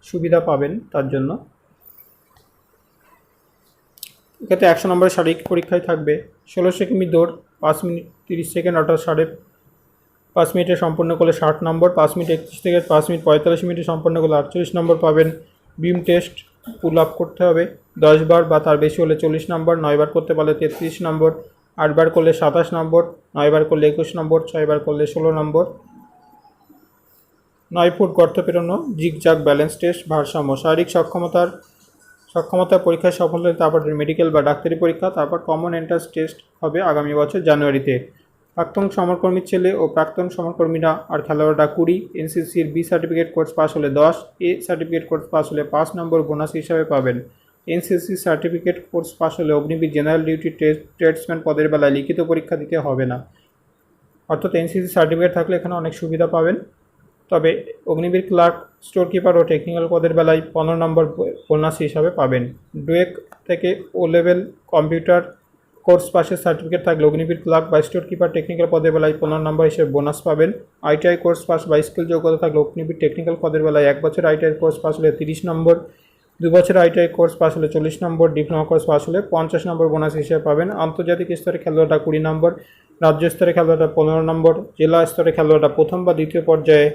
সুবিধা পাবেন তার জন্য। এক্ষেত্রে 100 নম্বরের শারীরিক পরীক্ষায় থাকবে 1600 কিমি দৌড় 5 মিনিট 30 সেকেন্ড অর্থাৎ 5.5 মিনিটে সম্পন্ন করলে 60 নম্বর, 5 মিনিট 31 থেকে 5 মিনিট 45 মিনিটে সম্পন্ন করলে 48 নম্বর পাবেন। বিম টেস্ট পুল আপ করতে হবে 10 বার বা তার বেশি হলে 40 নম্বর, 9 বার করতে পারলে 33 নম্বর, 8 বার করলে 27 নম্বর, 9 বার করলে 21 নম্বর, 6 বার করলে 16 নম্বর। 9 ফুট গর্ত পেরোনো, জিগজাগ ব্যালেন্স টেস্ট, ভারসাম্য, শারীরিক সক্ষমতার পরীক্ষায় সফল হলে তারপর মেডিকেল বা ডাক্তারি পরীক্ষা, তারপর কমন এন্ট্রান্স টেস্ট হবে আগামী বছর জানুয়ারিতে। প্রাক্তন সমরকর্মীর ছেলে ও প্রাক্তন সমরকর্মীরা আর খেলোয়াড়রা 20, এনসিসির বি সার্টিফিকেট কোর্স পাস হলে 10, এ সার্টিফিকেট কোর্স পাস হলে 5 নম্বর বোনাস হিসাবে পাবেন। এনসিসি সার্টিফিকেট কোর্স পাস হলে অগ্নিবীর জেনারেল ডিউটি ট্রেডসম্যান পদের বেলায় লিখিত পরীক্ষা দিতে হবে না, অর্থাৎ এনসিসি সার্টিফিকেট থাকলে এখানে অনেক সুবিধা পাবেন। তবে অগ্নিবীর ক্লার্ক, স্টোর কিপার ও টেকনিক্যাল পদের বেলায় 15 নম্বর বোনাস হিসাবে পাবেন। ডুয়েক থেকে ও লেভেল কম্পিউটার কোর্স পাসের সার্টিফিকেট থাকলে অগ্নিবীর ক্লার্ক বা স্টোর কিপার টেকনিক্যাল পদের বেলায় 15 নম্বর হিসেবে বোনাস পাবেন। আইটিআই কোর্স পাস বা স্কিল যোগ্যতা থাকলে অগ্নিবীর টেকনিক্যাল পদের বেলায় 1 বছর আইটিআই কোর্স পাস হলে 30 নম্বর, 2 বছর আইটিআই কোর্স পাস হলে 40 নম্বর, ডিপ্লোমা কোর্স পাস হলে 50 নম্বর বোনাস হিসেবে পাবেন। আন্তর্জাতিক স্তরে খেলোয়াড়রা 20 নম্বর, রাজ্য স্তরে খেলোয়াড়রা 15 নম্বর, জেলা স্তরে খেলোয়াড়রা প্রথম বা দ্বিতীয় পর্যায়ে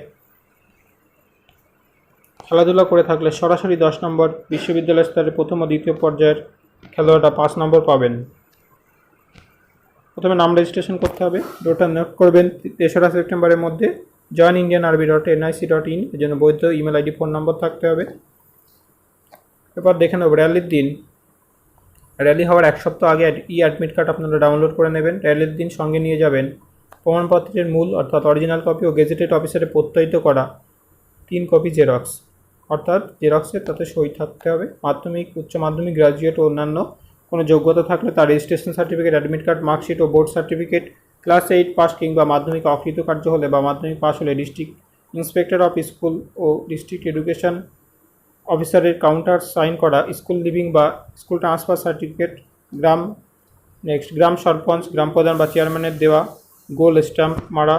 খেলাধুলা করে থাকলে সরাসরি 10 নম্বর, বিশ্ববিদ্যালয় স্তরে প্রথম ও দ্বিতীয় পর্যায়ের খেলোয়াড়রা 5 নম্বর পাবেন। প্রথমে নাম রেজিস্ট্রেশন করতে হবে, ডেটটা নোট করবেন 3রা সেপ্টেম্বরের মধ্যে। joinindianarmy.nic.in এর জন্য বৈধ ইমেল আইডি, ফোন নম্বর থাকতে হবে। এরপর দেখে নেব র্যালির দিন। র্যালি হওয়ার 1 সপ্তাহ আগে অ্যাডমিট কার্ড আপনারা ডাউনলোড করে নেবেন। র্যালির দিন সঙ্গে নিয়ে যাবেন প্রমাণপত্রের মূল অর্থাৎ অরিজিনাল কপি ও গেজেটেড অফিসারে প্রত্যয়িত করা 3 কপি জেরক্স, অর্থাৎ জেরক্সের তাতে সই থাকতে হবে। মাধ্যমিক, উচ্চ মাধ্যমিক, গ্র্যাজুয়েট ও অন্যান্য কোনো যোগ্যতা থাকলে তার registration certificate, admit card, marksheet ও বোর্ড সার্টিফিকেট, ক্লাস 8 পাস কিংবা মাধ্যমিক অকৃতকার্য হলে বা মাধ্যমিক পাস হলে ডিস্ট্রিক্ট ইন্সপেক্টর অফ স্কুল ও ডিস্ট্রিক্ট এডুকেশন অফিসারের কাউন্টার সাইন করা স্কুল লিভিং বা স্কুল ট্রান্সফার সার্টিফিকেট, গ্রাম সরপঞ্চ, গ্রাম প্রধান বা চেয়ারম্যানের দেওয়া গোল স্ট্যাম্প মারা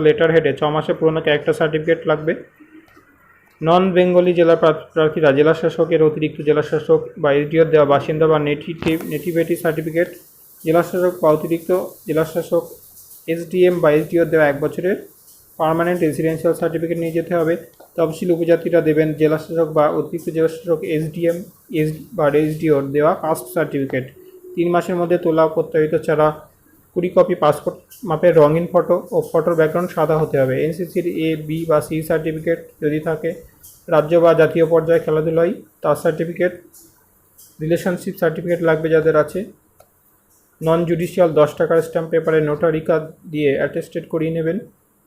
লেটার হেডে 6 মাসের পুরনো ক্যারেক্টার সার্টিফিকেট লাগবে। নন বেঙ্গলি জেলা প্রার্থীরা জেলাশাসকের অতিরিক্ত জেলাশাসক বা এসডিওর দেওয়া বাসিন্দা বা নেটিভিটি সার্টিফিকেট, জেলাশাসক বা অতিরিক্ত জেলাশাসক এসডিএম বা এসডিওর দেওয়া 1 বছরের পার্মানেন্ট রেসিডেন্সিয়াল সার্টিফিকেট নিয়ে যেতে হবে। তফসিলি উপজাতিরা দেবেন জেলাশাসক বা অতিরিক্ত জেলাশাসক এসডিএম বা এসডিওর দেওয়া কাস্ট সার্টিফিকেট। 3 মাসের মধ্যে তোলা প্রত্যায়িত ছাড়া 20 কপি পাসপোর্ট মাপের রঙিন ফটো ও ফটোর ব্যাকগ্রাউন্ড সাদা হতে হবে। এনসিসির এ, বি বা সি সার্টিফিকেট যদি থাকে, রাজ্য বা জাতীয় পর্যায়ে খেলাধুলায় তার সার্টিফিকেট, রিলেশনশিপ সার্টিফিকেট লাগবে যাদের আছে। নন জুডিশিয়াল 10 টাকার স্ট্যাম্প পেপারে নোটারি কার্ড দিয়ে অ্যাটেস্টেড করিয়ে নেবেন।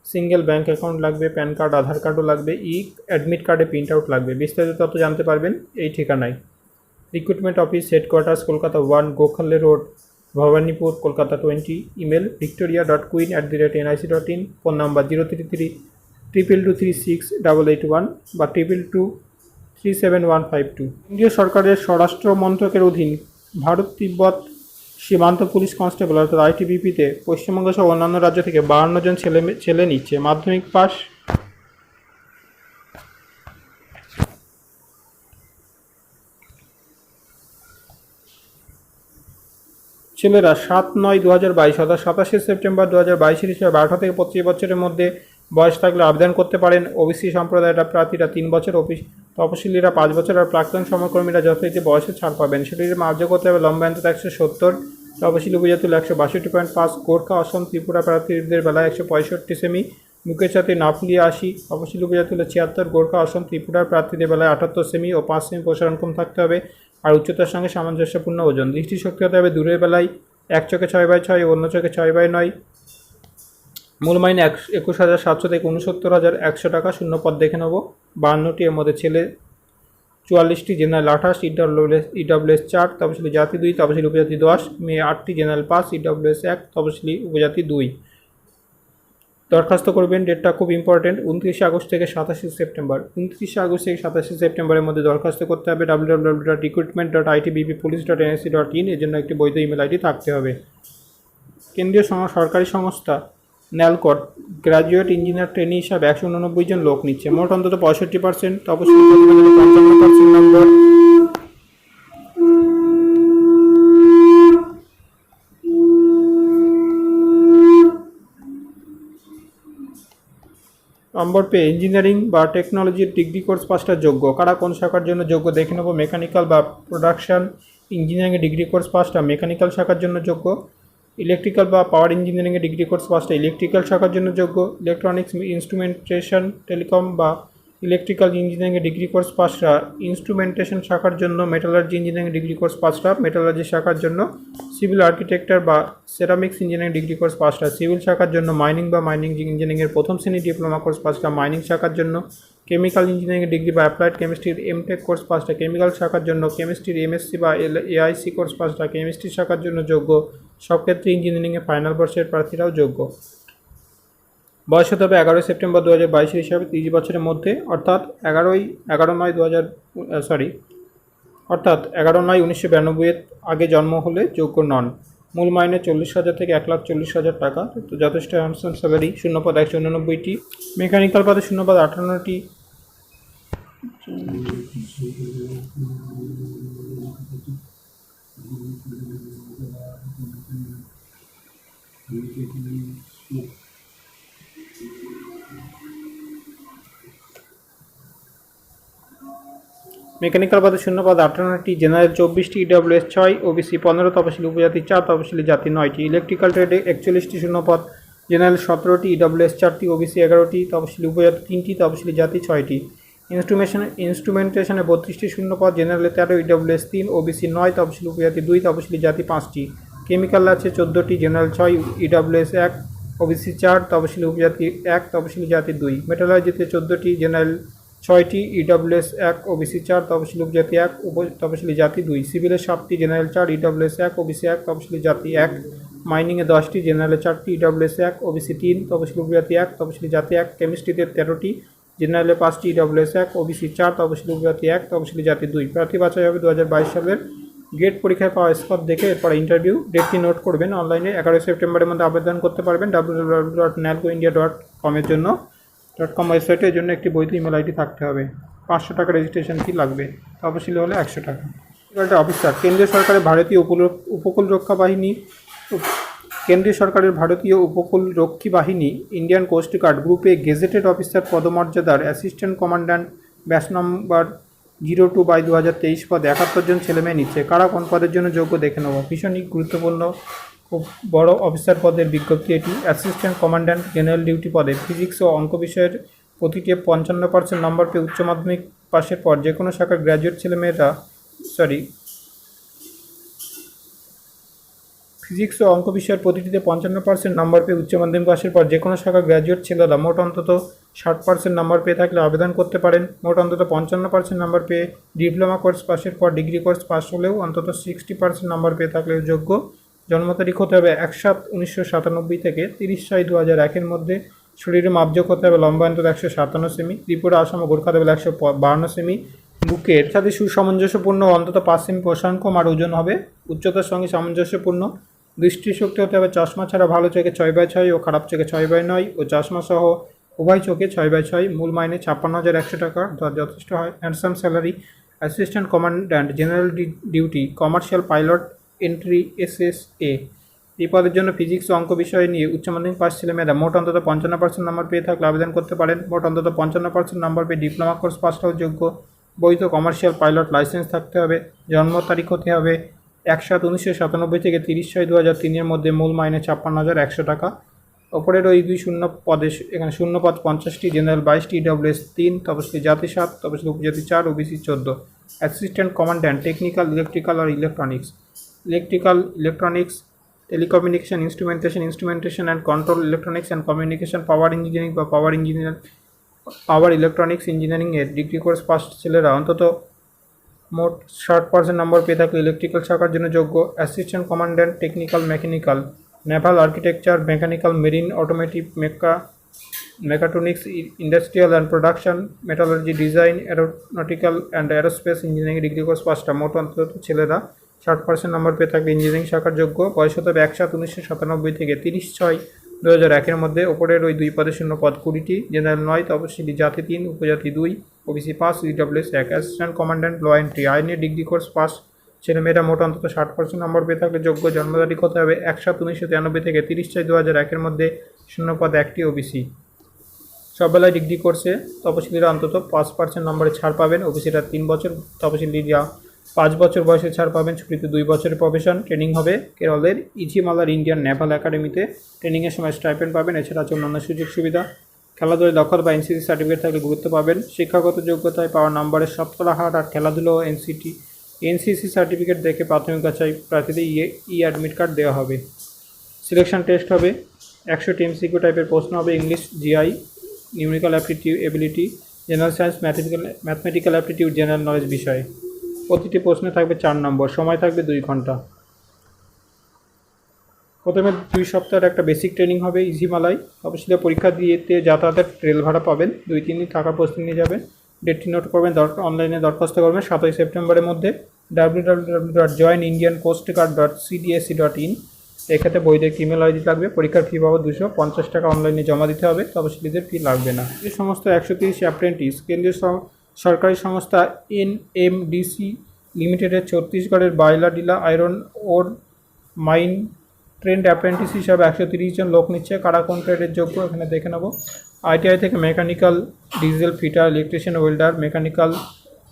সিঙ্গেল ব্যাঙ্ক অ্যাকাউন্ট লাগবে, প্যান কার্ড, আধার কার্ডও লাগবে, অ্যাডমিট কার্ডে প্রিন্ট আউট লাগবে। বিস্তারিত তথ্য জানতে পারবেন এই ঠিকানায়। Recruitment office, headquarters, Kolkata 1, Gokhale road, Bhowanipore, Kolkata 20। Email victoria.queen@nic.in। Phone number 033-222-36881 বা 222-37152। কেন্দ্রীয় সরকারের স্বরাষ্ট্র মন্ত্রকের অধীন ভারত তিব্বত সীমান্ত পুলিশ কনস্টেবল অর্থাৎ আইটিবিপিতে পশ্চিমবঙ্গ সহ অন্যান্য রাজ্য থেকে 52 জন ছেলে নিচ্ছে। মাধ্যমিক পাস, ছেলেরা 7/9/2022 অর্থাৎ 27 সেপ্টেম্বর 2022 হিসাবে 18 থেকে 25 বছরের মধ্যে বয়স থাকলে আবেদন করতে পারেন। ওবিসি সম্প্রদায়ের প্রার্থীরা 3 বছর, তপশিলীরা 5 বছর আর প্রাক্তন সমকর্মীরা যথারীতি বয়সে ছাড় পাবেন। সেটিতে মার্জ করতে হবে লম্বা অন্তত 170, তপশিলি উপজাতি 162.5, গোর্খা, অসম, ত্রিপুরা প্রার্থীদের বেলায় 165 সেমি, মুকেশ জাতি নাফলি 80, তপশিলি উপজাতি 76, গোর্খা, অসম, ত্রিপুরার প্রার্থীদের বেলায় 78 সেমি ও 5 সেমি প্রসারণক্রম থাকতে হবে আর উচ্চতার সঙ্গে সামঞ্জস্যপূর্ণ ওজন। দৃষ্টিশক্তি হতে হবে দূরের বেলায় 1 চোখে 6/6, অন্য চোখে 6/9। মূল মাইনে 21,700 থেকে 69,100 টাকা। শূন্য পদ দেখে নেব 52টি, এর মধ্যে ছেলে 44টি, জেনারেল 28, ইডব্লিউএস 4, তপশিলি জাতি 2, তপশিলি উপজাতি 10, মেয়ে 8টি, জেনারেল 5, ইডব্লিউএস 1, তপশিলি উপজাতি 2। দরখাস্ত করবেন, ডেটটা খুব ইম্পর্টেন্ট, 29 আগস্ট থেকে 27 সেপ্টেম্বর। 29 আগস্ট থেকে 27 সেপ্টেম্বরের মধ্যে দরখাস্ত করতে হবে। www.recruitment.itbppolice.nic.in এর জন্য একটি বৈধ ইমেল আইডি থাকতে হবে। কেন্দ্রীয় সরকারি সংস্থা ন্যালকট গ্র্যাজুয়েট ইঞ্জিনিয়ার ট্রেনি হিসাবে 189 জন লোক নিচ্ছে, মোট অন্তত 65%, তপশিলি 55% নম্বর। নম্বর পেয়ে ইঞ্জিনিয়ারিং বা টেকনোলজির ডিগ্রি কোর্স পাসটা যোগ্য। কারা কোন শাখার জন্য যোগ্য দেখে নেব। মেকানিক্যাল বা প্রোডাকশন ইঞ্জিনিয়ারিংয়ের ডিগ্রি কোর্স পাসটা মেকানিক্যাল শাখার জন্য যোগ্য। ইলেকট্রিক্যাল বা পাওয়ার ইঞ্জিনিয়ারিংয়ের ডিগ্রি কোর্স পাসটা ইলেকট্রিক্যাল শাখার জন্য যোগ্য। ইলেকট্রনিক্স ইনস্ট্রুমেন্টেশন টেলিকম বা ইলেকট্রিক্যাল ইঞ্জিনিয়ারিংয়ের ডিগ্রি কোর্স পাসটা ইনস্ট্রুমেন্টেশন শাখার জন্য। মেটালার্জি ইঞ্জিনিয়ারিং ডিগ্রি কোর্স পাসটা মেটালার্জি শাখার জন্য। সিভিল আর্কিটেক্চার বা সেরামিক্স ইঞ্জিনিয়ারিং ডিগ্রি কোর্স পাসটা সিভিল শাখার জন্য। মাইনিং বা মাইনিং ইঞ্জিনিয়ারিংয়ের প্রথম শ্রেণী ডিপ্লোমা কোর্স পাসটা মাইনিং শাখার জন্য। কেমিক্যাল ইঞ্জিনিয়ারিং ডিগ্রি বা অ্যাপ্লাইড কেমিস্ট্রির এমটেক কোর্স পাসটা কেমিক্যাল শাখার জন্য। কেমিস্ট্রির এমএসসি বা এআইসি কোর্স পাসটা কেমিস্ট্রি শাখার জন্য যোগ্য। সব ক্ষেত্রে ইঞ্জিনিয়ারিংয়ে ফাইনাল বর্ষের প্রার্থীরাও যোগ্য। বয়স হতে হবে 11 সেপ্টেম্বর 2022 হিসাবে 30 বছরের মধ্যে, অর্থাৎ 11/9/1992 আগে জন্ম হলে যোগ্য নন। মূল মাইনে 40,000 থেকে 1,40,000 টাকা, তো যথেষ্ট হ্যান্ডসাম স্যালারি। শূন্যপদ 189টি, মেকানিক্যাল পদে শূন্যপদ 58টি। মেকানিক্যাল পদে শূন্যপদ 58টি, জেনারেল 24টি, ইডব্লিউএস 6, ওবিসি 15, তপশিলি উপজাতি 4, তপশিলি জাতি 9টি। ইলেকট্রিক্যাল ট্রেডে 41টি শূন্যপদ, জেনারেল 17টি, ইডব্লিউএস 4টি, ওবিসি 11টি, তপশিলি উপজাতি 3টি, তপশিলি জাতি 6টি। ইনস্ট্রুমেন্টেশনে 32টি শূন্যপদ, জেনারেলে 13, ইডব্লিউএস 3, ওবিসি 9, তপশিলি উপজাতি 2, তপশিলি জাতি 5টি। কেমিক্যাল আছে 14টি, জেনারেল 6, ইডব্লিউএস 1, ওবিসি 4, তপশিলি উপজাতি 1, তপশিলি জাতি 2। মেটালার্জিতে 14টি, জেনারেল 6টি, ইডব্লিউএস 1, ওবিসি 4, তপশিলি উপজাতি 1, তপশিলি জাতি 2। সিভিলে 7টি, জেনারেল 4, ইডব্লিউএস 1, ওবিসি 1, তপশিলি জাতি 1। মাইনিংয়ে 10টি, জেনারেলে 4টি, ইডব্লিউএস 1, ওবিসি 3, তপশিলি উপজাতি 1, তপশিলি জাতি 1। কেমিস্ট্রিতে 13টি, জেনারেলে 5টি, ইডব্লিউএস 1, ওবিসি 4, তপশিলি উপজাতি 1, তপশিলি জাতি 2। প্রার্থী বাছাই হবে 2022 সালের গেট পরীক্ষায় পাওয়া স্কোর দেখে। এরপর ইন্টারভিউ ডেটটি নোট করবেন। অনলাইনে 11 সেপ্টেম্বরের মধ্যে আবেদন করতে পারবেন www.nalcoindia.com এর জন্য। .com ওয়েবসাইটে এর জন্য একটি বৈধ ইমেল আইডি থাকতে হবে। 500 টাকা রেজিস্ট্রেশন ফি লাগবে, তপশিলি হলে 100 টাকা। অফিসার কেন্দ্রীয় সরকারের ভারতীয় উপকূল রক্ষা বাহিনী, কেন্দ্রীয় সরকারের ভারতীয় উপকূল রক্ষী বাহিনী ইন্ডিয়ান কোস্ট গার্ড গ্রুপে গেজেটেড অফিসার পদমর্যাদার অ্যাসিস্ট্যান্ট কমান্ড্যান্ট ব্যাচ নম্বর 02/2023 পদে 71 জন ছেলেমেয়ে নিচ্ছে। কারা কোন পদের জন্য যোগ্য দেখে নেব। ভীষণই গুরুত্বপূর্ণ, খুব বড় অফিসার পদের বিজ্ঞপ্তি এটি। অ্যাসিস্ট্যান্ট কমান্ড্যান্ট জেনারেল ডিউটি পদে ফিজিক্স ও অঙ্ক বিষয়ের প্রতিটি 55% নম্বর পেয়ে উচ্চ মাধ্যমিক পাশের পর যে কোনো শাখার গ্র্যাজুয়েট ছেলেমেয়েরা ফিজিক্স ও অঙ্ক বিষয়ের প্রতিটিতে 55% নম্বর পেয়ে উচ্চ মাধ্যমিক পাশের পর যে কোনো শাখা গ্র্যাজুয়েট ছেলেরা মোট অন্তত 60% নম্বর পেয়ে থাকলে আবেদন করতে পারেন। মোট অন্তত 55% নম্বর পেয়ে ডিপ্লোমা কোর্স পাশের পর ডিগ্রি কোর্স পাস হলেও অন্তত 60% নম্বর পেয়ে থাকলে যোগ্য। জন্ম তারিখ হতে হবে 1/7/1997 থেকে 30/6/2001 মধ্যে। শরীরে মাপযোগ হতে হবে লম্বা অন্তত 157 সেমি। ত্রিপুরা, আসাম ও গোর্খা দেবে 152 সেমি। বুকের সাথে সুসামঞ্জস্যপূর্ণ অন্তত 5 সেমি প্রসারণকম আর ওজন হবে। উচ্চতার সঙ্গে সামঞ্জস্যপূর্ণ। দৃষ্টিশক্তি হতে হবে চশমা ছাড়া ভালো চোখে 6/6 ও খারাপ চোখে 6/9 ও চশমা সহ উভয় চোখে 6/6। মূল মাইনে 56,100 টাকা, যথেষ্ট হয়। Handsome salary. Assistant commandant general duty commercial pilot entry SSA। এই পদের জন্য ফিজিক্স ও অঙ্ক বিষয় নিয়ে উচ্চ মাধ্যমিক পাস ছেলেমেয়েরা মোট অন্তত 55% নম্বর পেয়ে থাকলে আবেদন করতে পারেন। মোট অন্তত 55% নম্বর পেয়ে ডিপ্লোমা কোর্স পাসটাও যোগ্য। বৈধ কমার্শিয়াল পাইলট লাইসেন্স থাকতে হবে। জন্ম তারিখ হতে হবে 1/7/1997 থেকে 30/6/2003 মধ্যে। মূল মাইনে 56,100 টাকা। ওপরের ওই দুই শূন্য পদে এখানে শূন্যপদ 50টি, জেনারেল 22টি, ইডব্লিউএস 3, তপশিলি জাতি 7, তপশিলি উপজাতি 4, OBC 14। Assistant commandant technical, electrical আর electronics. Electronics, telecommunication, instrumentation and control, electronics and communication, power engineering বা পাওয়ার ইলেকট্রনিক্স ইঞ্জিনিয়ারিংয়ের ডিগ্রি কোর্স পাস ছেলেরা অন্তত মোট 60% নম্বর পেয়ে থাকলে ইলেকট্রিক্যাল শাখার জন্য যোগ্য। Assistant commandant technical, mechanical, naval architecture, mechanical, marine, automotive, mechatronics, industrial and production, metallurgy, design, aeronautical and aerospace engineering degree course পাসটা মোট অন্তত ছেলেরা 60% নম্বর পেয়ে থাকলে ইঞ্জিনিয়ারিং শাখার যোগ্য। বয়স হতে হবে 1/7/1997 থেকে 30/6/2003 2001-এর মধ্যে ওপরের ওই 2 পদে শূন্য পদ 20টি, জেনারেল 9, তপশিলি জাতি 3, উপজাতি 2, ওবিসি 5, ইডব্লিউএস 1, অ্যাসিস্ট্যান্ট কমান্ড্যান্ট ল এন্ট্রি আইনে ডিগ্রি কোর্স পাস। ছেলেমেয়েরা মোট অন্তত 60% নম্বর পেয়ে থাকলে যোগ্য। জন্ম তারিখ হতে হবে 1/7/1993 থেকে 30/6/2001-এর মধ্যে। শূন্য পদ 1টি, ওবিসি। সব বেলায় ডিগ্রি কোর্সে তপশিলিরা অন্তত 5% নম্বরে ছাড় পাবেন, ওবিসিরা 3 বছর, তপশিলিরা 5 বছর বয়সে ছাড় পাবেন। ছুটিতে 2 বছরের প্রফেশন ট্রেনিং হবে কেরলের ইজিমালার ইন্ডিয়ান নেভাল একাডেমিতে। ট্রেনিংয়ের সময় স্টাইপেন্ড পাবেন, এছাড়া আছে অন্যান্য সুযোগ সুবিধা। খেলাধুলায় দক্ষতা বা এনসিসি সার্টিফিকেট থাকলে গুরুত্ব পাবেন। শিক্ষাগত যোগ্যতায় পাওয়া নম্বরের শতকরা হার আর খেলাধুলো এনসিসি সার্টিফিকেট দেখে প্রাথমিক বাছাই প্রার্থীদের অ্যাডমিট কার্ড দেওয়া হবে। সিলেকশন টেস্ট হবে, 100টি MCQ টাইপের প্রশ্ন হবে। English, GI, numerical aptitude, general science, mathematical aptitude, general knowledge বিষয়। প্রতিটি প্রশ্নে থাকবে 4 নম্বর, সময় থাকবে 2 ঘন্টা। প্রথমে 2 সপ্তাহের একটা বেসিক ট্রেনিং হবে ইজিমালায়। অবশ্যই পরীক্ষা দিতে যাতায়াতের রেল ভাড়া পাবেন। 2-3 দিন থাকার প্রস্তুতি নিয়ে যাবেন। ডেটটি নোট করবেন, অনলাইনে দরখাস্ত করবেন 7 সেপ্টেম্বরের মধ্যে। www.joinIndianCoastGuard.cdsc.in এক্ষেত্রে বৈধ ইমেল আইডি লাগবে। পরীক্ষার ফি বাবদ 250 টাকা অনলাইনে জমা দিতে হবে, তপশিলীদের ফি লাগবে না। এই সমস্ত 130 অ্যাপ্রেন্টিস কেন্দ্রীয় সরকারি সংস্থা NMDC লিমিটেডের ছত্তিশগড়ের Bailadila iron ore mine trained apprentice হিসাবে 130 জন লোক নিচ্ছে। কারা কোন ট্রেডের যোগ্য এখানে দেখে নেব। ITI থেকে mechanical, diesel fitter, electrician, welder, mechanical,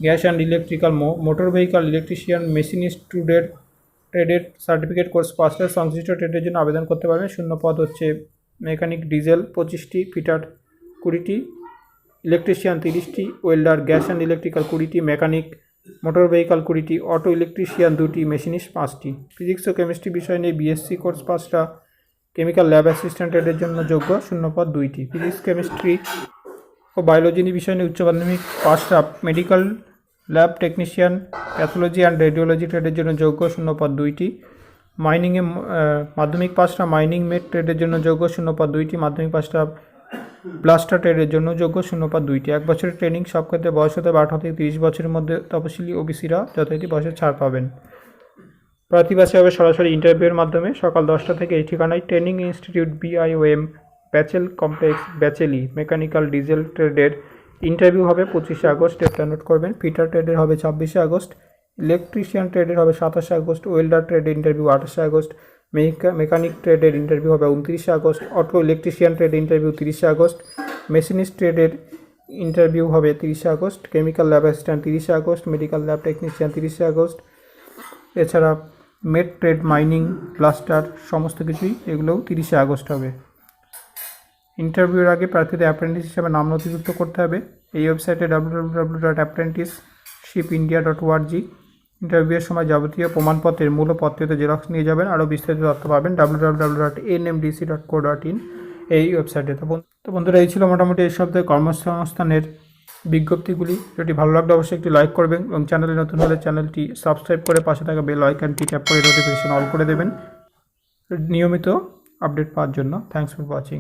gas and electrical, motor vehicle, electrician, machinist ট্রেডের সার্টিফিকেট কোর্স পাসে সংশ্লিষ্ট ট্রেডের জন্য আবেদন করতে পারবেন। শূন্য পদ হচ্ছে মেকানিক ডিজেল 25টি, ফিটার 20টি, ইলেকট্রিশিয়ান 30টি, ওয়েল্ডার, গ্যাস অ্যান্ড ইলেকট্রিক্যাল 20টি, মেকানিক মোটর ভেহিক্যাল 20টি, অটো ইলেকট্রিশিয়ান 2টি, মেশিনিস্ট 5টি। ফিজিক্স ও কেমিস্ট্রি বিষয় নিয়ে BSc কোর্স পাসটা কেমিক্যাল ল্যাব অ্যাসিস্ট্যান্ট ট্রেডের জন্য যোগ্য। শূন্য পদ 2টি। ফিজিক্স, কেমিস্ট্রি ও বায়োলজি বিষয় নিয়ে উচ্চ মাধ্যমিক পাসটা medical lab technician, pathology and radiology ট্রেডের জন্য যোগ্য। শূন্য পদ 2টি। মাইনিংয়ে মাধ্যমিক পাসটা মাইনিং মেট ট্রেডের জন্য যোগ্য। শূন্য পদ 2টি। মাধ্যমিক পাসটা ব্লাস্টার ট্রেডের জন্য যোগ্য। শূন্য পদ 2টি। 1 বছরের ট্রেনিং, সব ক্ষেত্রে বয়স হতে 18 থেকে 30 বছরের মধ্যে। তপশিলি ওবিসিরা যথারীতি বয়সে ছাড় পাবেন। প্রার্থী বাছাই হবে সরাসরি ইন্টারভিউয়ের মাধ্যমে। সকাল 10টা থেকে এই ঠিকানায় training institute BIOM Bacheli complex, Bacheli mechanical diesel ট্রেডের ইন্টারভিউ হবে 25 আগস্ট। ডেটটা নোট করবেন। ফিটার ট্রেডের হবে 26 আগস্ট, ইলেকট্রিশিয়ান ট্রেডের হবে 27 আগস্ট, ওয়েল্ডার ট্রেডের ইন্টারভিউ 28 আগস্ট, মেকানিক ট্রেডের ইন্টারভিউ হবে 29 আগস্ট, অটো ইলেকট্রিশিয়ান ট্রেডের ইন্টারভিউ 30 আগস্ট, মেশিনিস্ট ট্রেডের ইন্টারভিউ হবে 30 August, chemical lab assistant 30 August, medical lab technician 30 August. এছাড়া মেট ট্রেড, মাইনিং, ব্লাস্টার সমস্ত কিছুই এগুলোও 30 আগস্ট হবে। ইন্টারভিউর আগে প্রার্থীদের অ্যাপ্রেন্টিস হিসাবে নাম নথিভুক্ত করতে হবে। এই ওয়েবসাইটে www.apprenticeshipindia.org। ইন্টারভিউয়ের সময় যাবতীয় প্রমাণপত্রের মূল পত্রিত জেরক্স নিয়ে যাবেন। আরও বিস্তারিত তথ্য পাবেন www.nmdc.co.in এই ওয়েবসাইটে। তো বন্ধুরা, এই ছিল মোটামুটি এই সপ্তাহে কর্মসংস্থানের বিজ্ঞপ্তিগুলি। যদি ভালো লাগলে অবশ্যই একটি লাইক করবেন এবং চ্যানেলে নতুন হলে চ্যানেলটি সাবস্ক্রাইব করে পাশে থাকা বেল আইকনটি ট্যাপ করে নোটিফিকেশন অল করে দেবেন নিয়মিত আপডেট পাওয়ার জন্য। Thanks for watching.